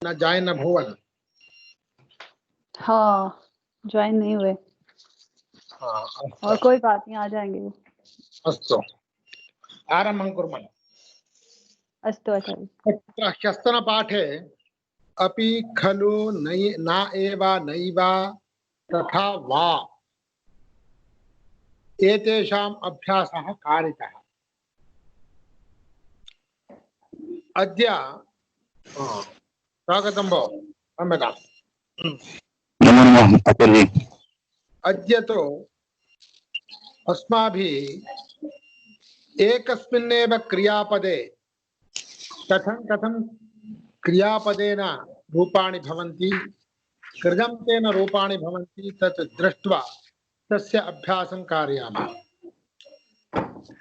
न ज्वाइन न भुवन। हाँ ज्वाइन नहीं हुए। हाँ, और कोई बात नहीं, आ जाएंगे वो। अस्तु आरम्भं कुर्मः। अस्तु आचार्य। तत्र ह्यस्तनपाठे अपि खलु न एव नैव तथा वा एतेषाम् अभ्यासः कारितः। अद्य स्वागतं भो क्षम्यताम्। अद्य तु अस्माभिः एकस्मिन्नेव क्रियापदे कथं कथं क्रियापदेन रूपाणि भवन्ति, कृदन्तेन रूपाणि भवन्ति तत् दृष्ट्वा तस्य अभ्यासं कारयामः।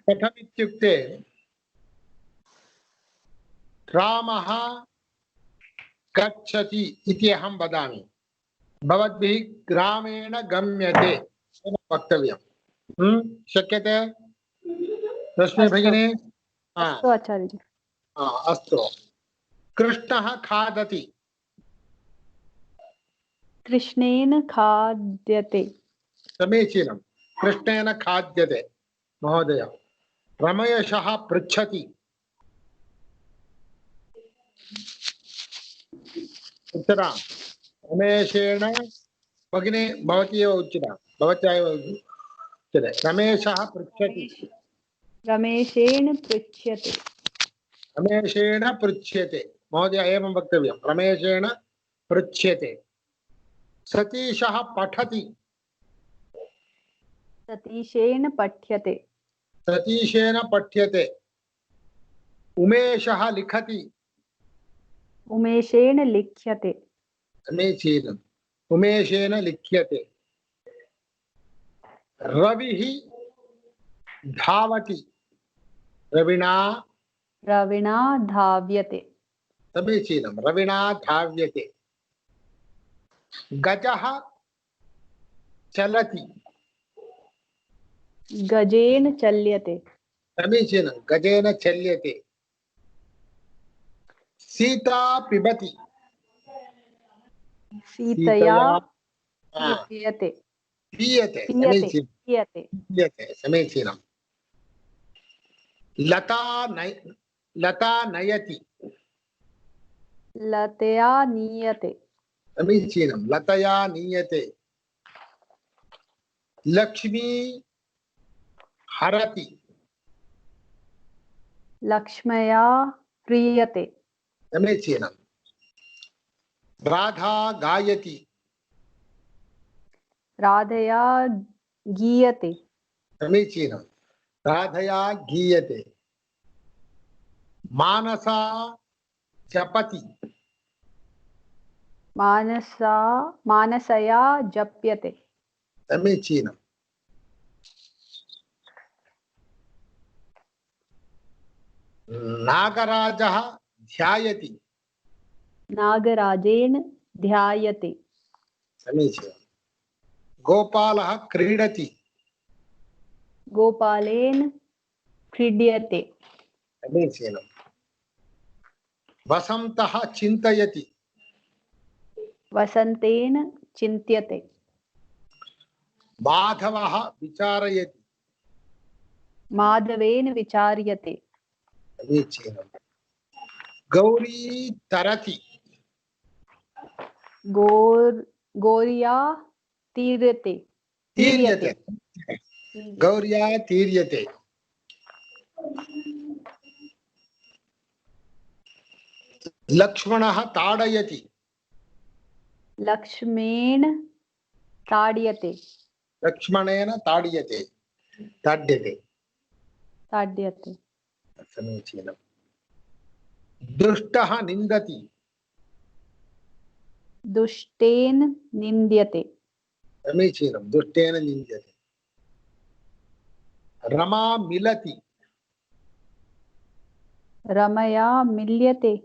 कथम् इत्युक्ते रामः गच्छति इति अहं वदामि, भवद्भिः ग्रामेण गम्यते वक्तव्यं। शक्यते रश्मि भगिनी? अस्तु आचार्य जी। अस्तु। कृष्णः खादति। कृष्णेन खाद्यते। समीचीनं। कृष्णेन खाद्यते महोदय। रमेशः पृच्छति। उत्तरं रमेशेन भगिनी भवती एव उच्यतां, भवत्या एव उच्यते। रमेशः पृच्छति। रमेशेन पृच्छ्यते। रमेशेन पृच्छ्यते महोदय, एवं वक्तव्यं। रमेशेन पृच्छ्यते। सतीशः पठति। सतीशेन पठ्यते। सतीशेन पठ्यते। उमेशः लिखति। उमेशेन लिख्यते। समीचीनम्। उमेशेन लिख्यते। रविः धावति। रविणा धाव्यते। समीचीनं। रविणा धाव्यते। गजः चलति। गजेन चल्यते। समीचीनं। गजेन चल्यते। सीता पिबति। सीतया पीयते। पीयते। समीचीनं। पीयते। पीयते। समीचीनं। लता नयति। लतया नीयते। समीचीनं। लतया नीयते। लक्ष्मी हरति। लक्ष्म्या प्रीयते। समीचीनं। राधा गायति। राधया गीयते। समीचीनं। राधया गीयते। मानसा जपति। मानसया जप्यते। समीचीनं। नागराजः ध्यायति। नागराजेन ध्यायते। समीचीनं। गोपालः क्रीडति। गोपालेन क्रीड्यते। समीचीनं। वसन्तः चिन्तयति। वसन्तेन चिन्त्यते। माधवः विचारयति। माधवेन विचार्यते। समीचीनं। गौरी तरति। गौर्या तीर्यते। गौर्या तीर्यते। लक्ष्मणः ताडयति। लक्ष्मेण ताड्यते। लक्ष्मणेन ताड्यते। ताड्यते। ताड्यते। समीचीनं। दुष्टः निन्दति। दुष्टेन निन्द्यते। समीचीनं। दुष्टेन निन्द्यते। रमा मिलति। रमया मिल्यते।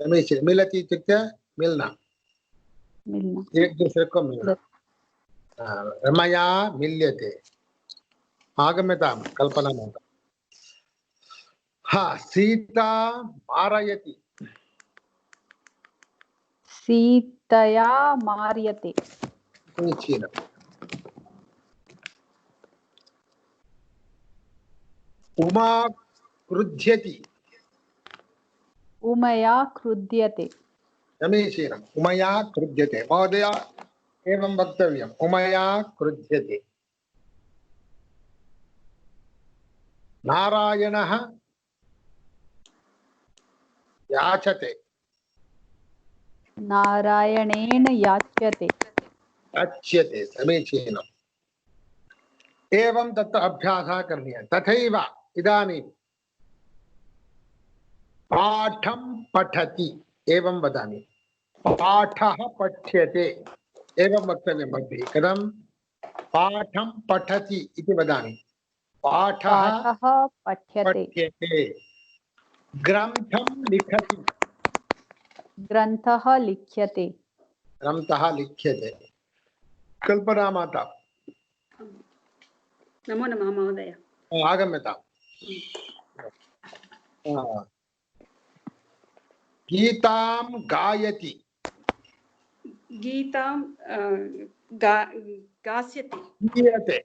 समीचीनं। मिलति इत्युक्ते मिलना, एक दूसरे को मिलना। रमया मिल्यते। आगम्यतां कल्पना महोदय। सीता मारयति। सीतया मार्यते। समीचीनम्। उमा क्रुध्यति। उमया क्रुध्यते। समीचीनम्। उमया क्रुध्यते। महोदय एवं वक्तव्यम्। उमया क्रुध्यते। नारायणः याचते। नारायणेन याच्यते। याच्यते। समीचीनम्। एवं तत्र अभ्यासः करणीयः। तथैव इदानीं पाठं पठति एवं वदामि। पाठः पठ्यते एवं वक्तव्यं भवति। कथं? पाठं पठति इति वदामि। पाठः पठ्यते। पठ्यते। ग्रन्थं लिखति। ग्रन्थः लिख्यते। ग्रन्थः लिख्यते। कल्पना माता। नमो नमः महोदय। आगम्यताम्। गीतां गायति। गीतां गास्यति। गीयते।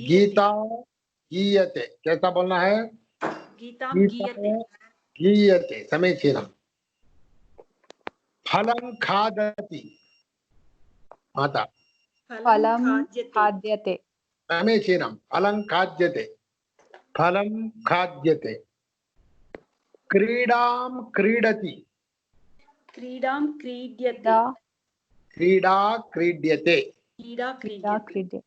गीता गीयते। कैसा बोलना है? गीतां गीयते। गीयते। समीचीनम्। फलं खादति। माता। फलं खाद्यते। समीचीनम्। फलं खाद्यते। फलं खाद्यते। क्रीडां क्रीडति। क्रीडां क्रीड्यते। क्रीडा क्रीड्यते। क्रीडा क्रीड्यते।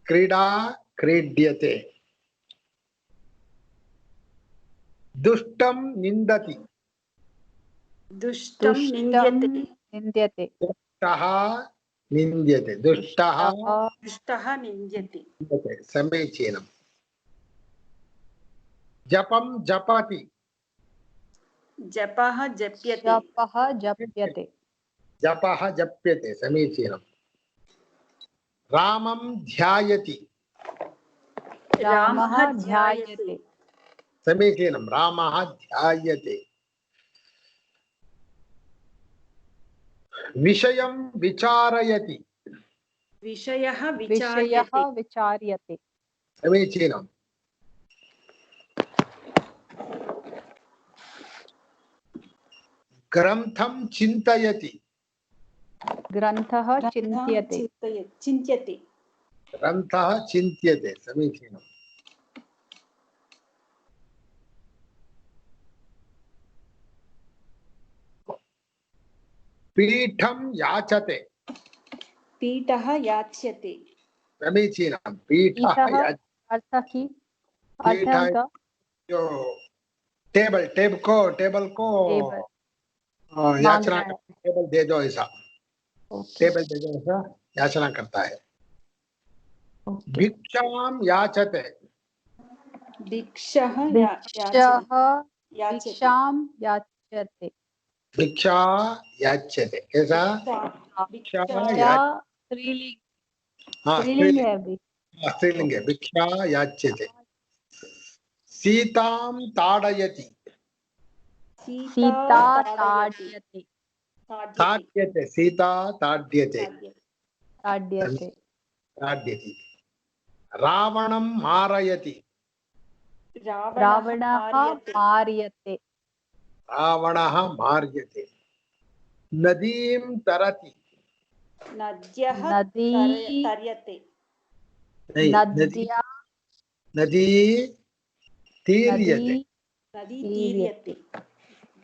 क्रीडा क्रीड्यते। दुष्टं निन्दति। दुष्टं निन्द्यते। दुष्टः निन्द्यते। दुष्टः निन्द्यते। समीचीनम्। जपं जपति। जपः जप्यते। जपः जप्यते। जपः जप्यते। समीचीनम्। रामं ध्यायति। रामः ध्यायते। समीचीनं। रामः ध्यायते। विषयं विचारयति। विषयः विचार्यते। समीचीनम्। ग्रन्थं चिन्तयति। ग्रन्थः चिन्त्यते। ग्रन्थः चिन्त्यते। समीचीनम्। पीठं याचते। पीठः याच्यते। समीचीनं। पीठः टेबल को याचना। टेबल दे दो ऐसा। टेबल दे दो ऐसा याचना करता है। भिक्षां याचते। भिक्षः याचते। भिक्षा याच्यते। कैसा? स्त्रीलिंगे। भिक्षा याच्यते। सीतां ताडयति। सीता ताड्यते। ताड्यते। सीता ताड्यते। ताड्यति। रावणं मारयति। रावणः मार्यते। रावणः मार्यते। नदीं तरति। नद्यः तर्यते। नदी तीर्यते।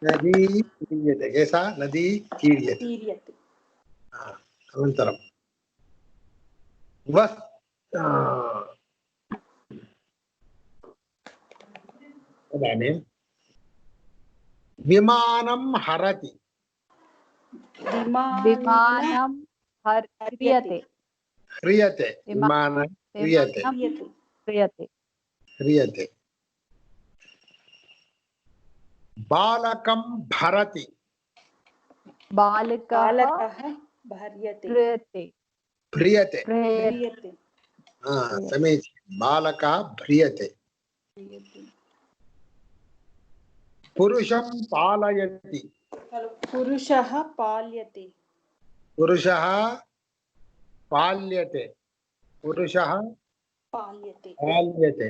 नदी तीर्यते। कैसा? नदी तीर्यते। अनन्तरं इदानीं विमानं हरति। विमानं ह्रियते। ह्रियते। विमानं ह्रियते। ह्रियते। बालकं भरति। बालकः भ्रियते। भ्रियते। समीचीनं। बालकः भ्रियते। पुरुषं पालयति। पुरुषः पाल्यते पुरुषः पाल्यते पुरुषः पाल्यते पाल्यते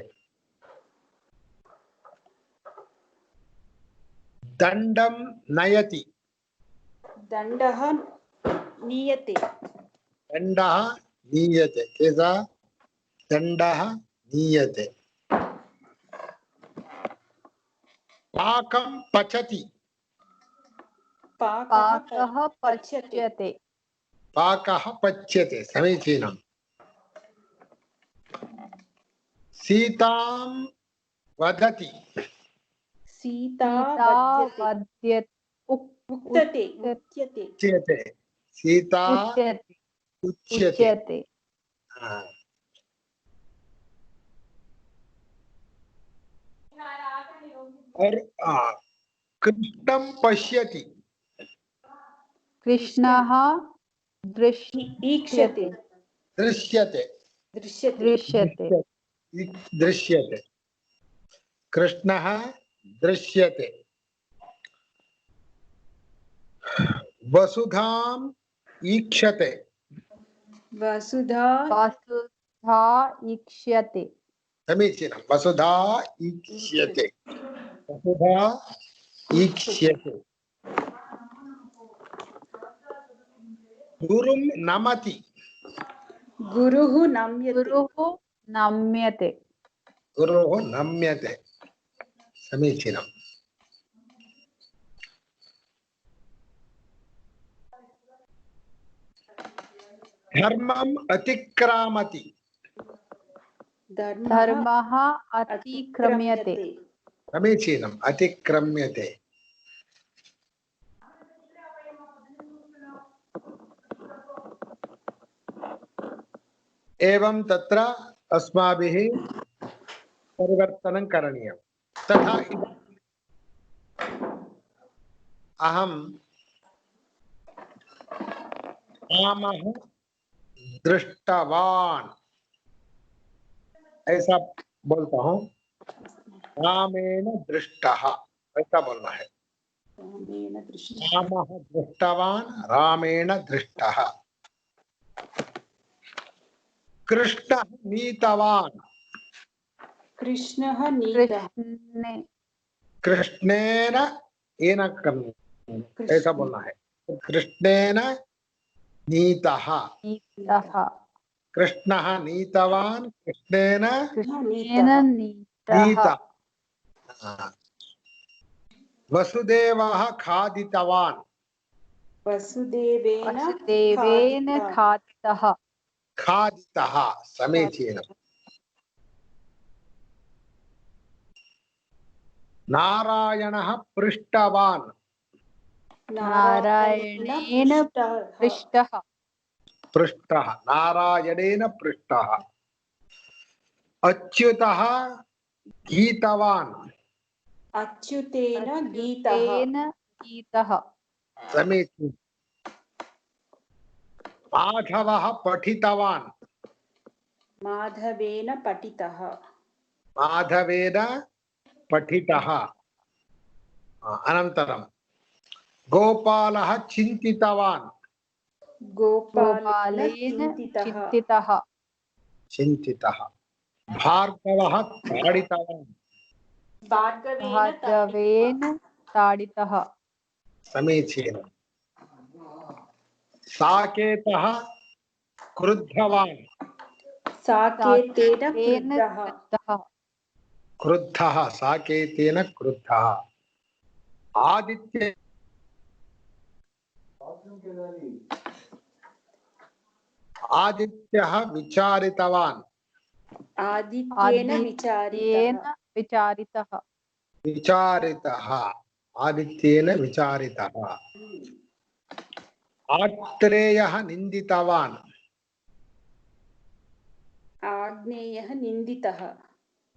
दंडं नयति दण्डः नीयते दंडः नीयते कैसा दंडः नीयते पाकं पचति पाकः पच्यते पाकः पच्यते समीचीनम् सीतां वदति सीता सीता वद्यते उक्तते उच्यते उच्यते सीता उच्यते उच्यते उच्यते हाँ। और कृष्णं पश्यति कृष्णः ईक्षते दृश्यते दृश्यते दृश्यते दृश्यते कृष्णः दृश्यते वसुधां ईक्षते वसुधा वसुधा ईक्ष्यते समीचीनं वसुधा ईक्ष्यते वसुधा ईक्ष्यते गुरुं नमति गुरुः नम्यते गुरुः नम्यते गुरोः नम्यते समीचीनम् धर्मम् अतिक्रामति धर्मः अतिक्रम्यते समीचीनम् अतिक्रम्यते एवं तत्र अस्माभिः परिवर्तनं करणीयं तथा अहं रामः दृष्टवान् ऐसा बोलता हूँ रामेण दृष्टः ऐसा बोलना है रामः दृष्टवान् रामेण दृष्टः कृष्णः नीतवान् कृष्णः नीतः कृष्णेन येन करना ऐसा बोलना है कृष्णेन नीतः कृष्णः नीतवान् कृष्णेन नीतः वसुदेवः खादितवान् वसुदेवेन खादितः खादितः समीचीनम् नारायणः पृष्टवान् नारायणेन पृष्टः पृष्टः नारायणेन पृष्टः अच्युतः गीतवान् अच्युतेन गीतः समीचीनम् माधवः पठितवान् माधवेन पठितः माधवेन पठितः अनन्तरं गोपालः चिन्तितवान् गोपालेन चिन्तितः चिन्तितः भार्गवः ताडितवान् भार्गवेन ताडितः समीचीनम् साकेतः क्रुद्धवान् साकेतेन क्रुद्धः साकेतेन क्रुद्धः आदित्यः विचारितवान् आदित्येन विचारितः आदित्येन विचारितः आत्रेयः निन्दितवान् आग्नेयः निन्दितः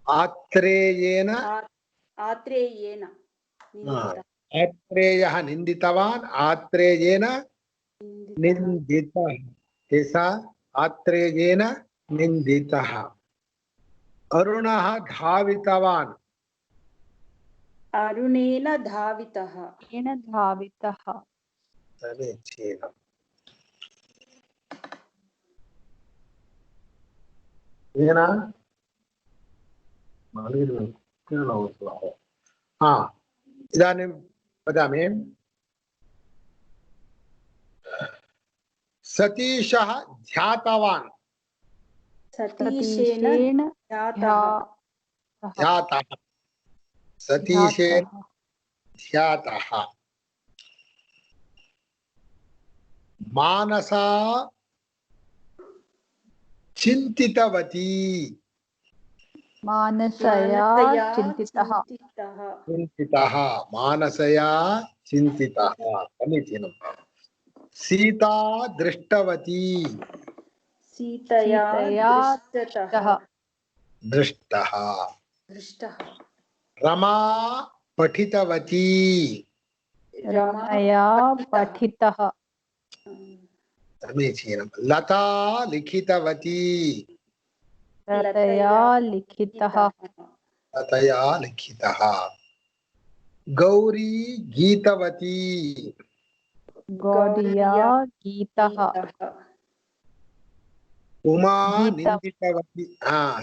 आत्रेयेन निन्दितवान् आत्रेयेन निन्दितः ऐसा आत्रेयेन निन्दितः अरुणः धावितवान् अरुणेन धावितः येन धावितः समीचीनम् येन इदानीं वदामि सतीशः ध्यातवान् सतीशेन सतीशेन ध्यातः ध्यातः सतीशेन ध्यातः ध्यातः मानसा चिन्तितवती मानसया चिन्तितः चिन्तितः मानसया चिन्तितः समीचीनम् सीता दृष्टवती सीतया दृष्टः दृष्टः दृष्टः रमा पठितवती रमया पठितः समीचीनं लता लिखितवती लतया लिखितः लतया लिखितः गौरी गीतवती गौर्या गीतः उमा गीतम्। निन्दितवती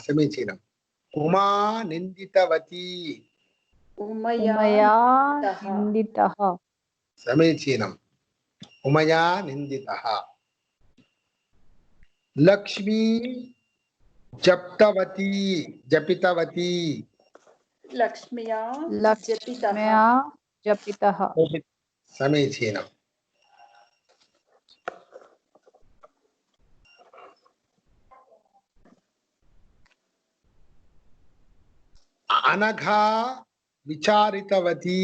समीचीनम् उमा निन्दितवती उमया उमया निन्दितः। निन्दितः समीचीनम् उमया निन्दितः लक्ष्मी जप्तवती जपितवती लक्ष्म्या जपितः लक्ष्म्या जपितः समीचीनम् अनघा विचारितवती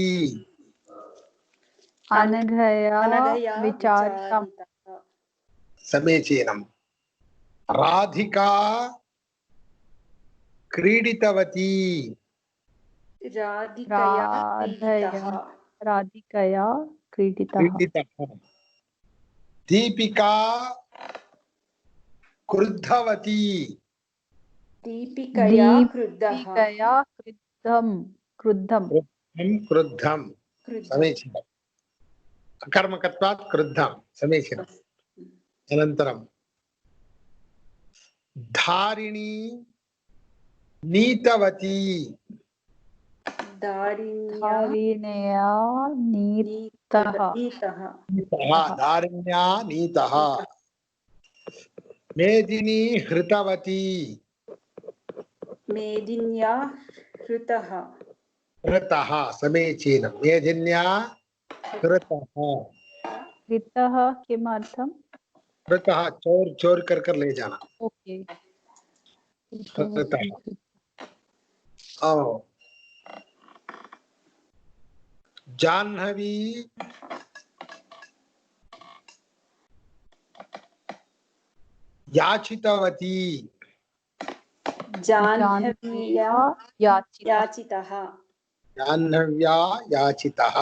अनघया अनघया विचारितम् विचारितः समीचीनम् राधिका क्रीडितवती राधिकया क्रीडितः राधिकया क्रीडितः क्रीडितः दीपिका क्रुद्धवती दीपिकया क्रुद्धः दीपिकया क्रुद्धम् क्रुद्धं समीचीनम् अकर्मकत्वात् क्रुद्धं समीचीनम् अनन्तरं धारिणी नीतवती धारिण्या नीतः धारिण्या नीतः मेदिनी हृतवती मेदिन्या हृतः हृतः समीचीनं मेदिन्या हृतः हृतः किमर्थम् हृतः चोर चोर कर ले जाना ओके हृतः ओ जाह्नवी याचितवती जाह्नव्या याचितः जाह्नव्या याचितः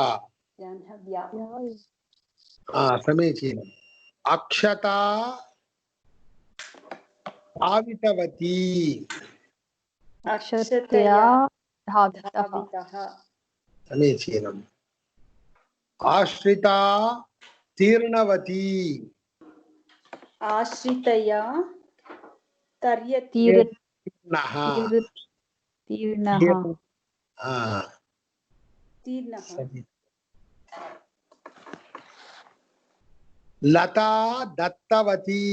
जाह्नव्या समीचीनम् अक्षता धावितवती अक्षतया धावितः धावितः समीचीनम् आश्रिता तीर्णवती आश्रितया तर्यति तीर्णः तीर्णः तीर्णः लता दत्तवती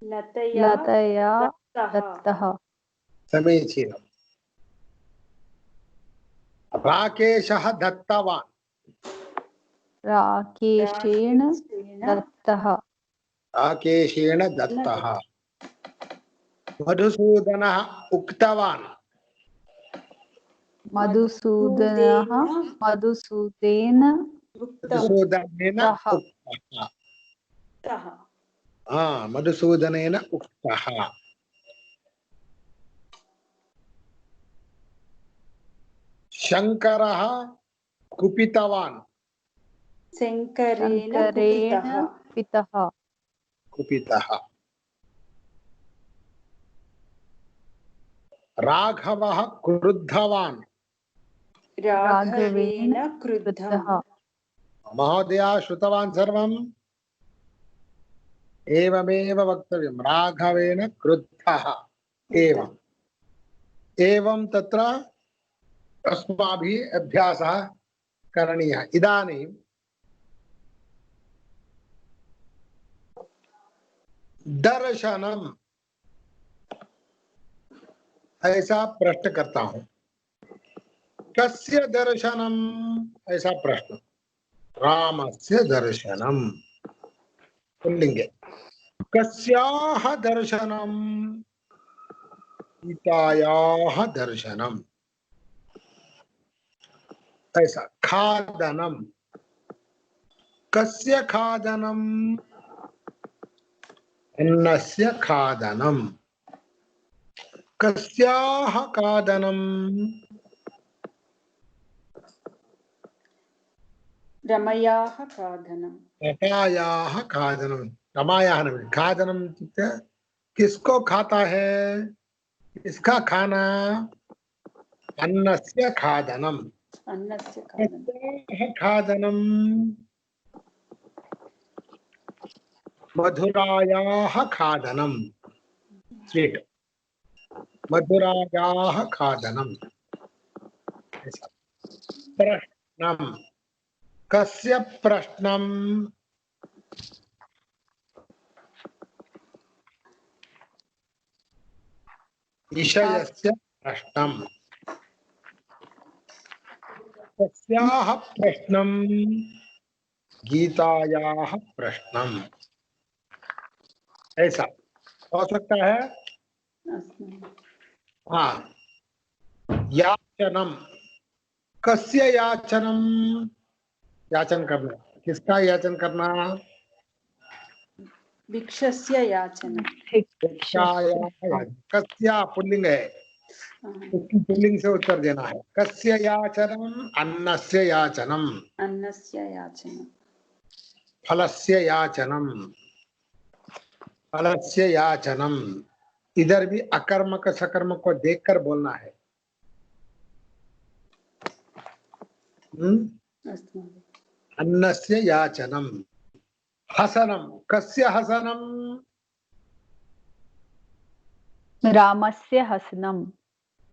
लतया दत्तः समीचीनम् राकेशः दत्तवान् राकेशेन दत्तः राकेशेन दत्तः मधुसूदनः उक्तवान् मधुसूदनेन मधुसूदनेन उक्तः उक्तः मधुसूदनेन उक्तः शङ्करः कुपितवान् शङ्करेण कुपितः कुपितः राघवः क्रुद्धवान् राघवेन क्रुद्धम्। महोदया श्रुतवान् सर्वम्? एवमेव वक्तव्यं। राघवेन क्रुद्धः। एवम् एवं तत्र अस्माभिः अभ्यासः करणीयः। इदानीं दर्शनम ऐसा प्रश्न करता हूं। कस्य दर्शनम ऐसा प्रश्न। रामस्य दर्शनम पुल्लिंगे। कस्याः दर्शनम सीतायाः दर्शनम। ऐसा खादनम कस्य खादनम अन्नस्य खादनम। कस्याः खादनम रमयाः खादनम्। रमायाः खादनम। रमायाः नहीं खादनम इत्युक्ते किसको खाता है, किसका खाना। अन्नस्य खादनम। अन्नस्य खादनम्। कस्याः खादनम मधुरायाः खादनम। स्वीट मधुरायाः खादनम। ऐसा। प्रश्नम कस्य प्रश्नम विषयस्य प्रश्नम। कस्याः प्रश्नम गीतायाः प्रश्नम। ऐसा हो सकता है। हाँ। याचनम कस्य याचनम याचन करना। किसका याचन करना। भिक्षस्य याचनम्। कस्य पुल्लिंग है, उसकी पुल्लिंग से उत्तर देना है। कस्य याचनम अन्नस्य याचनम। अन्नस्य याचनम्। फलस्य याचनम फलस्य याचनम। इधर भी अकर्मक सकर्मक को देखकर बोलना है। अन्नस्य याचनम। हसनम कस्य हसनम रामस्य हसनम्।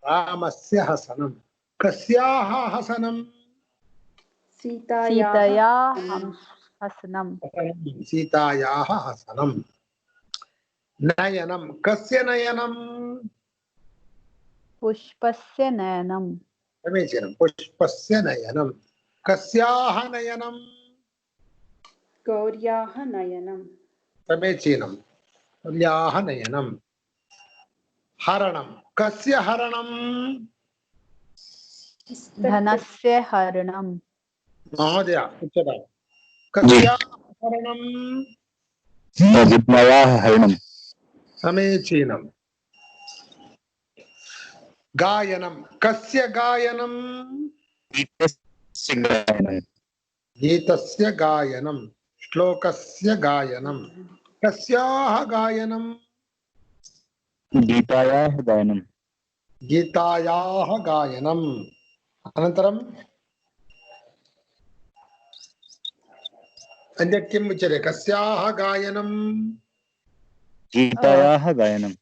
रामस्य हसनम। कस्याः हसनम सीतायाः हसनम्। सीतायाः हसनम। नयनम कस्य नयनम पुष्पस्य नयनम्। समीचीनं। पुष्पस्य नयनम। कस्याः नयनम गौर्याः नयनम्। समीचीनं। तुल्याः नयनम। हरणम कस्य हरणम धनस्य हरणम्। महोदय उच्यताम्। कस्याः हरणम विद्मयाः हरणम्। समीचीनं। गायनम कस्य गायनम गीतस्य गायनम्। गीतस्य गायनम। श्लोकस्य गायनम। कस्याः गायनम गीतायाः गायनम्। गीतायाः गायनम। अनन्तरं अन्यत् किम् उच्यते। कस्याः गायनम गीतायाः गायनम्।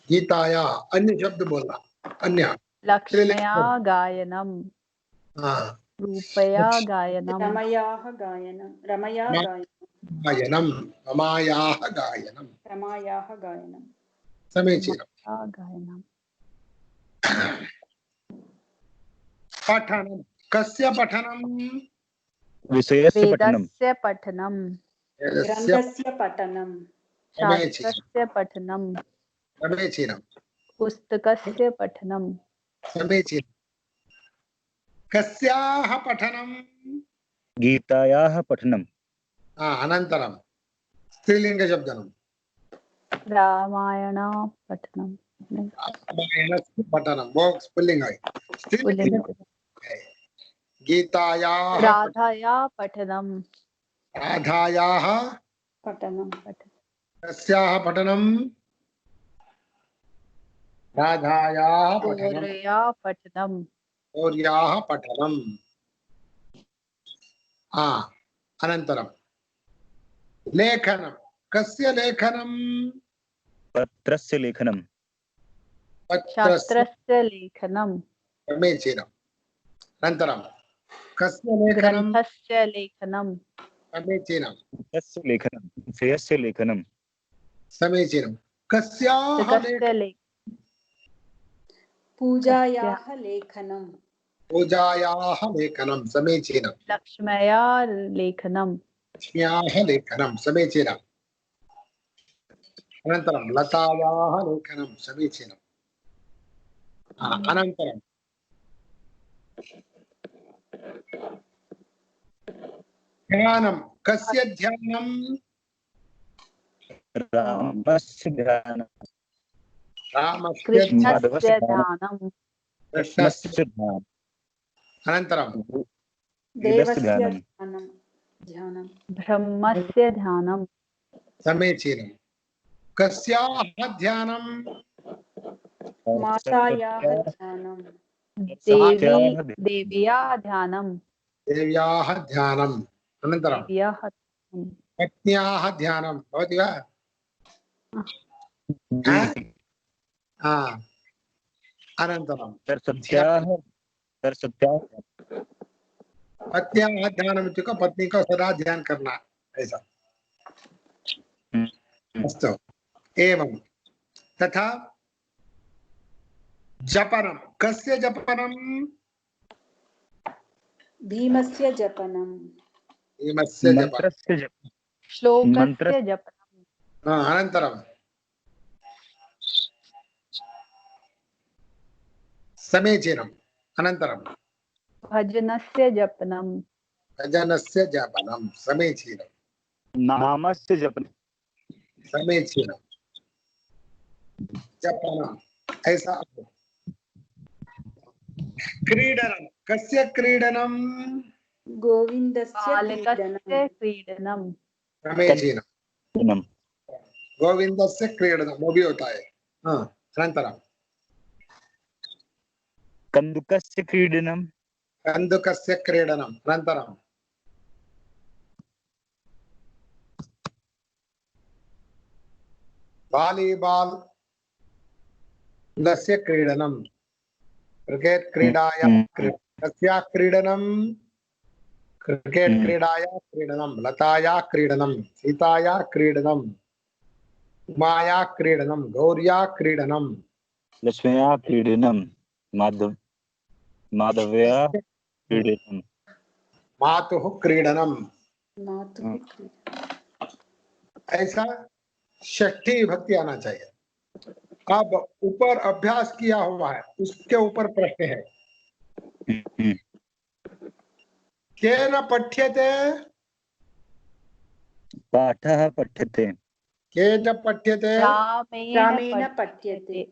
गीतायाः। अन्य शब्द बोलना। अन्य लक्ष्म्या गायनम्। हाँ। रूपया गायनम्। रमयाः गायनम्। रमया गायनम्। गायनम रमायाः गायनम। रमायाः गायनम्। समीचीनं। गायनम्। पठनं कस्य पठनं विषयस्य पठनम्। वेदस्य पठनम्। ग्रन्थस्य पठनम्। शास्त्रस्य पठनम्। समीचीनं। पुस्तकस्य पठनम्। समीचीनं। कस्याः पठनं गीतायाः पठनम्। अनन्तरं स्त्रीलिङ्गशब्दनं रामायण पठनम्। रामायणस्य पठनं बोक्स् पुल्लिङ्ग पुल्लिङ्ग। गीतायाः राधाया पठनम्। राधायाः पठनम्। कस्याः पठनं राधायाः पठनं गौर्या पठनम्। गौर्याः पठनम् अनन्तरं लेखनं कस्य लेखनं पत्रस्य लेखनं पत्रस्य शास्त्रस्य लेखनं समीचीनम् अनन्तरं कस्य लेखनं ग्रन्थस्य लेखनं समीचीनं तस्य लेखनं विषयस्य लेखनं समीचीनं कस्याः पुस्तकस्य पूजायाः लेखनं पूजायाः लेखनं समीचीनं लक्ष्म्या लेखनं लक्ष्म्याः लेखनं समीचीनम् अनन्तरं लतायाः लेखनं समीचीनम् अनन्तरं ध्यानं कस्य ध्यानं रामस्य ध्यानं रामस्य कृष्णस्य ध्यानं कृष्णस्य ध्यानं अनन्तरं वेदस्य देवस्य ध्यानं ध्यानं ध्यानं ब्रह्मस्य ध्यानं समीचीनं कस्याः ध्यानं मातायाः ध्यानं देव्या ध्यानं देव्याः ध्यानम् अनन्तरं देव्याः ध्यानं। पत्न्याः ध्यानं भवति वा अनन्तरं सरस्वत्याः पत्न्याः ध्यानम् इत्युक्ते पत्नी को सदा ध्यान करना ऐसा अस्तु एवं तथा जपनं कस्य जपनं भीमस्य जपनं भीमस्य जपनं मन्त्रस्य जपनं श्लोकस्य जपनं अनन्तरं समीचीनम् अनन्तरं भजनस्य जपनं भजनस्य जपनं समीचीनं नामस्य जपनं समीचीनं जपनं ऐसा क्रीडनं कस्य क्रीडनं गोविन्दस्य बालकस्य क्रीडनं क्रीडनं समीचीनं गोविन्दस्य क्रीडनं वो भी होता है अनन्तरं कन्दुकस्य क्रीडनं कन्दुकस्य क्रीडनम् अनन्तरं वालीबाल् लस्य क्रीडनं क्रिकेट् क्रीडायां कस्याः क्रीडनं क्रिकेट् क्रीडायाः क्रीडनं लतायाः क्रीडनं सीतायाः क्रीडनं उमायाः क्रीडनं गौर्याः क्रीडनं लक्ष्म्याः क्रीडनं माधव्याः क्रीडनं मातुः क्रीडनं मातुः क्रीडनं ऐसा षष्ठी विभक्ति आना चाहिए अब ऊपर अभ्यास किया हुआ है उसके ऊपर प्रश्न है केन पठ्यते पाठः पठ्यते केन पठ्यते रामेण पठ्यते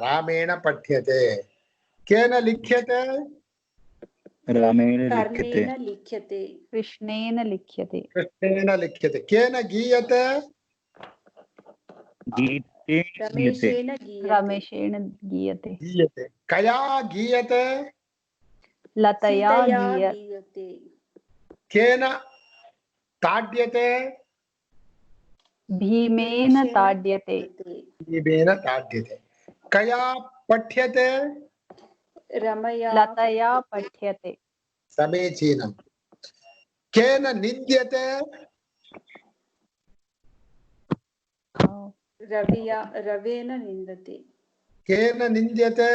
रामेण पठ्यते केन लिख्यते रामेण लिख्यते कर्णेन लिख्यते कृष्णेन लिख्यते कृष्णेन लिख्यते केन गीयते गीतेन गीयते रमेशेन गीयते रमेशेन गीयते गीयते कया गीयते लतया सीतया गीयते गीयते केन ताड्यते भीमेन ताड्यते भीमेन ताड्यते कया पठ्यते रमया लतया पठ्यते समीचीनं केन निन्द्यते रवेन निन्दते केन निन्द्यते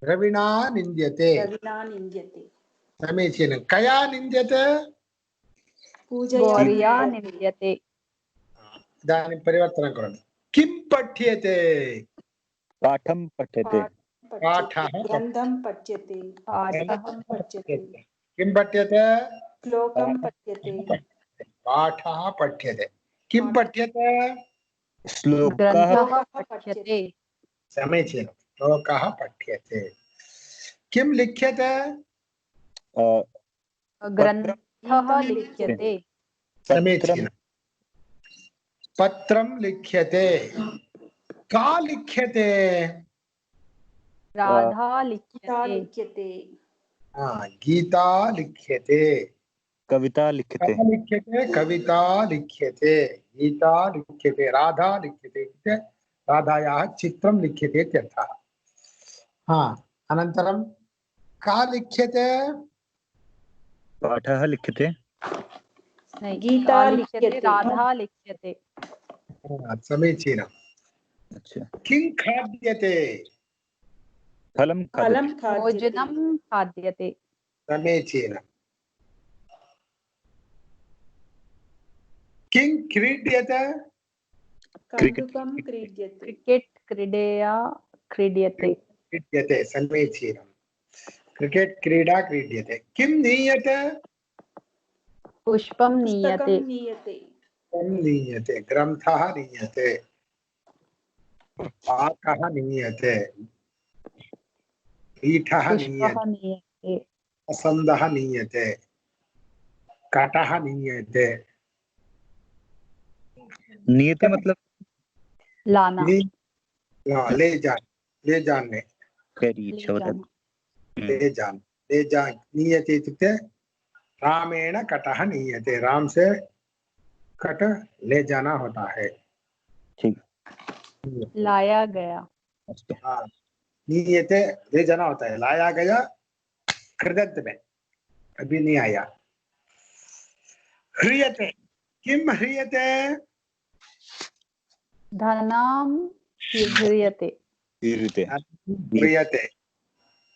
रविना निन्द्यते रविना निन्द्यते समीचीनं कया निन्द्यते पूजया गौर्या निन्द्यते इदानीं परिवर्तनं करोमि किं पठ्यते पाठं पठ्यते पाठः ग्रन्थं पठ्यते पाठः पठ्यते किं पठ्यते श्लोकं पठ्यते पाठः पठ्यते किं पठ्यते श्लोकः ग्रन्थः पठ्यते समीचीनं श्लोकः पठ्यते किं लिख्यते ग्रन्थः लिख्यते समीचीनं पत्रं लिख्यते का लिख्यते राधा गीता लिख्यते लिख्यते गीता लिख्यते कविता लिख्यते कथा लिख्यते कविता लिख्यते गीता लिख्यते राधा लिख्यते इत्युक्ते राधायाः चित्रं लिख्यते इत्यर्थः अनन्तरं का लिख्यते पाठः लिख्यते नहीं, गीता का लिख्यते लिख्यते। राधा लिख्यते समीचीनम् अच्छा किं खाद्यते फलं खादति फलं खाद्यते भोजनं खाद्यते समीचीनम् किं क्रीड्यते कन्दुकं क्रीड्यते क्रिकेट क्रीडया क्रीड्यते क्रीड्यते समीचीनम् क्रिकेट क्रीडा क्रीड्यते किं नीयते पुष्पं नीयते पुस्तकं नीयते किं नीयते ग्रन्थः नीयते पाकः नीयते पीठः नीयते पुष्पः नीयते असन्दः नीयते कटः नीयते नियते मतलब लाना ले जाने कैरी ले जाना। ले जान नीयते इत्युक्ते रामेण कटः नीयते राम से कट ले जाना होता है ठीक लाया गया अस्तु नीयते ले जाना होता है लाया गया कृदंत में अभी नहीं आया ह्रियते किं ह्रियते धनं ह्रियते तीर्यते ह्रियते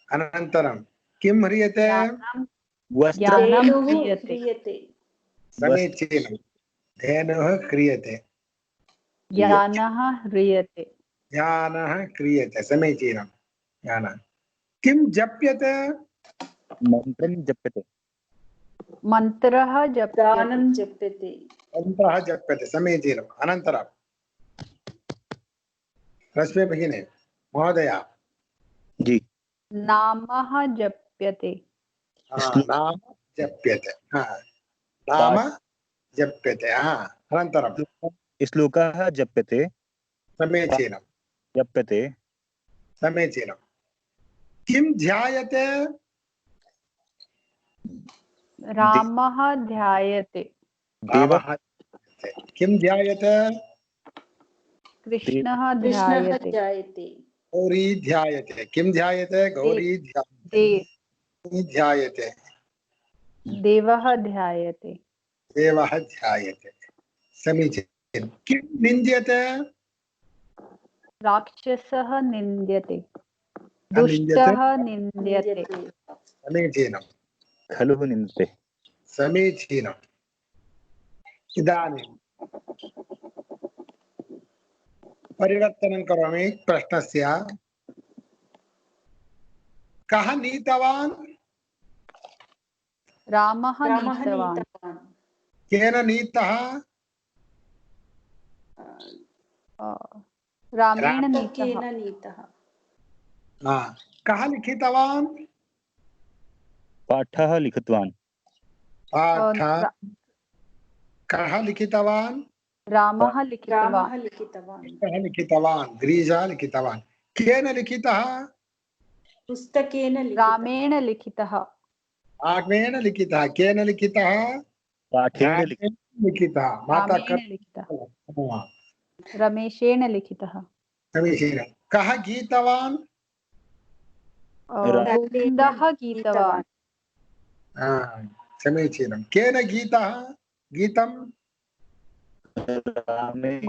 अनन्तरं किं ह्रियते ज्ञानं वस्त्रं ज्ञानं धेनुः ह्रियते ह्रियते समीचीनं धेनुः क्रियते ज्ञानः ह्रियते ज्ञानः क्रियते समीचीनं ज्ञानः किं जप्यते मन्त्रं जप्यते मन्त्रः जप्यते गानं जप्यते मन्त्रः जप्यते समीचीनम् अनन्तरं रश्मि भगिनी महोदय जी नामः जप्यते नाम जप्यते नाम जप्यते अनन्तरं श्लोकः जप्यते समीचीनं जप्यते समीचीनं किं ध्यायते रामः ध्यायते देव रामः किं ध्यायते कृष्णः कृष्णः ध्यायते ध्यायते गौरी ध्यायते किं ध्यायते गौरी ध्यायते देवः ध्यायते देवः ध्यायते समीचीनं किं निन्द्यते राक्षसः निन्द्यते निन्द्यते दुष्टः निन्द्यते समीचीनं खलु निन्दते समीचीनम् इदानीं परिवर्तनं करोमि प्रश्नस्य कः नीतवान् रामः रामः नीतवान् नीतवान् केन नीतः रामेण नीतः पुस्तकेन नीतः कः लिखितवान् पाठः लिखितवान् पाठ कः लिखितवान् रामः रामः लिखितवान् लिखितवान् कः लिखितवान् ग्रीजा लिखितवान् केन लिखितः पुस्तकेन लिखितः रामेण लिखितः रामेण लिखितः केन लिखितः पाठेन रामेण लिखितः माता रामेण लिखितः रमेशेन लिखितः समीचीनं कः गीतवान् गोविन्दः गीतवान् समीचीनं केन गीतः गीतं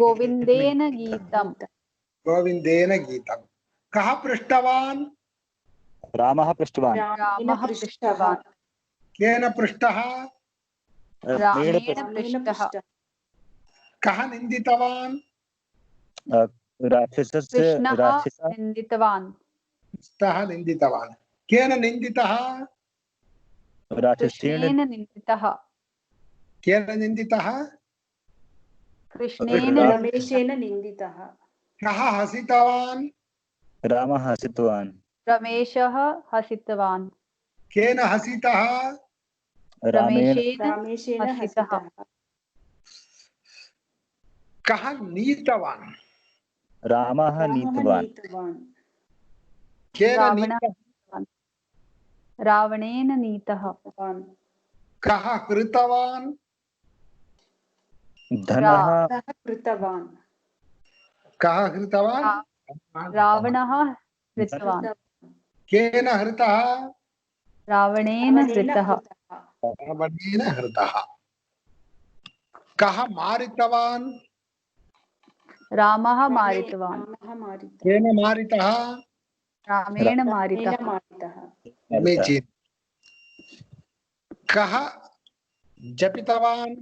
गोविन्देन गीतं गोविन्देन गीतं कः पृष्टवान् रामः पृष्टवान् रामः पृष्टवान् केन पृष्टः रामेण रामेण पृष्टः कः निन्दितवान् राक्षसस्य कृष्णः राक्षसः निन्दितवान् पृष्टः निन्दितवान् केन निन्दितः राक्षसेन कृष्णेन निन्दितः केन निन्दितः कृष्णेन रमेशेन निन्दितः कः हसितवान् रामः हसितवान् रमेशः हसितवान् केन हसितः रामेण रामेशेन हसितः हसितः कः नीतवान् रामः रामः नीतवान् नीतवान् केन रावणः नीतः? रावणेन नीतः। कृतवान्। कः कृतवान्? धनः कः कृतवान्? कः कृतवान्? रावणः हृतवान्। केन हृतः? रावणेन हृतः। रावणेन हृतः। कः मारितवान्? रामः मारितवान्। रामः मारितः। केन मारितः? रामेण मारितः। मारितः। समीचीनं। कः जपितवान्?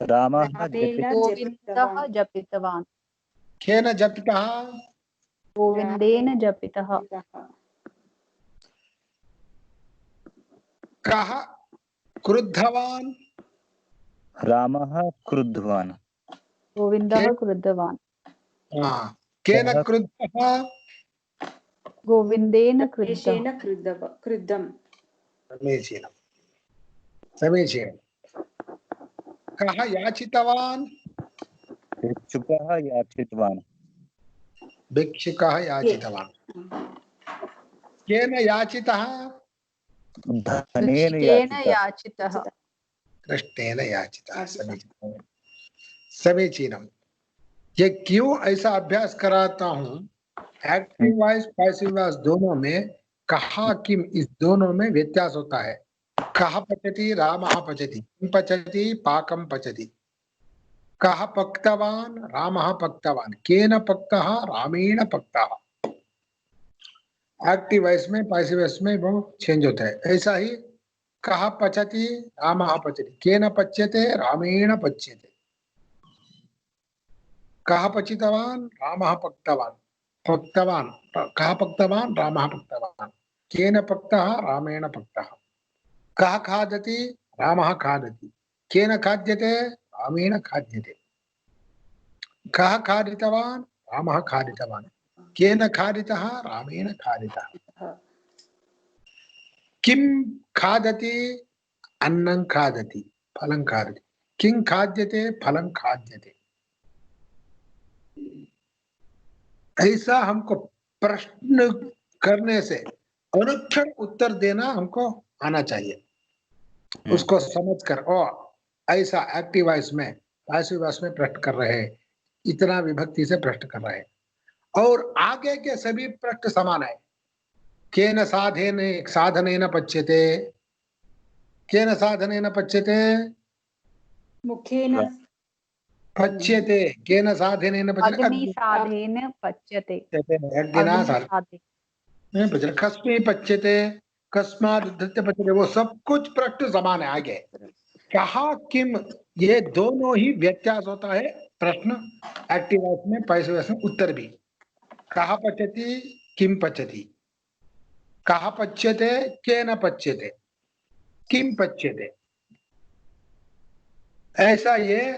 रामः रामेण गोविन्दः जपितवान्। केन जपितः? गोविन्देन जपितः। कः क्रुद्धवान्? रामः क्रुद्धवान्। गोविन्दः क्रुद्धवान्। केन क्रुद्धः? गोविन्देन क्रुद्धः। रमेशेन क्रुद्धम्। समीचीनं समीचीनं। कः याचितवान्? भिक्षुकः याचितवान्। भिक्षुकः याचितवान्। केन याचितः? धनेन कृष्णेन याचितः। याचितः। कृष्णेन याचितः। समीचीनं समीचीनं। ये क्यों ऐसा अभ्यास कराता हूँ? एक्टिव वॉइस पैसिव वॉइस दोनों में कहा किम इस दोनों में व्यत्यास होता है। कः पचति रामः पचति, किं पचति पाकं पचति। कः पक्तवान् रामः पक्तवान्, केन पक्तः रामेण पक्तः। एक्टिव वॉइस में पैसिव वॉइस में वो चेंज होता है। ऐसा ही कः पचति रामः पचति, केन पच्यते रामेण पच्यते। कः पचितवान् रामः पक्तवान्, पक्तवान् कः पक्तवान् रामः पक्तवान्, केन पक्तः रामेण पक्तः। कः खादति रामः खादति, केन खाद्यते रामेण खाद्यते। कः खादितवान् रामः खादितवान्, केन खादितः रामेण खादितः। किं खादति अन्नं खादति फलं खादति, किं खाद्यते फलं खाद्यते। ऐसा हमको प्रश्न करने से अनुक्षण उत्तर देना हमको आना चाहिए। उसको समझकर और ऐसा एक्टिव वॉइस में पैसिव वॉइस में प्रश्न कर रहे हैं, इतना विभक्ति से प्रश्न कर रहे हैं। और आगे के सभी प्रश्न समान है। केन साधनेन साधनेन पच्यते, केन साधनेन पच्यते, मुखेन पच्यते, केन साधनेन पच्यते, अग्निसाधेन पच्यते। अग्निसाधनेन कस्मै पच्यते, कस्मात् उद्धृत्य पच्यते। वो सब कुछ प्रश्न समान है। आगे कहा किम, ये दोनों ही व्यत्यास होता है। प्रश्न एक्टिव वॉइस में पैसिव वॉइस में उत्तर भी। कहा पचति किम पचति, कहा पच्यते केन पच्यते, किम पच्यते। ऐसा ये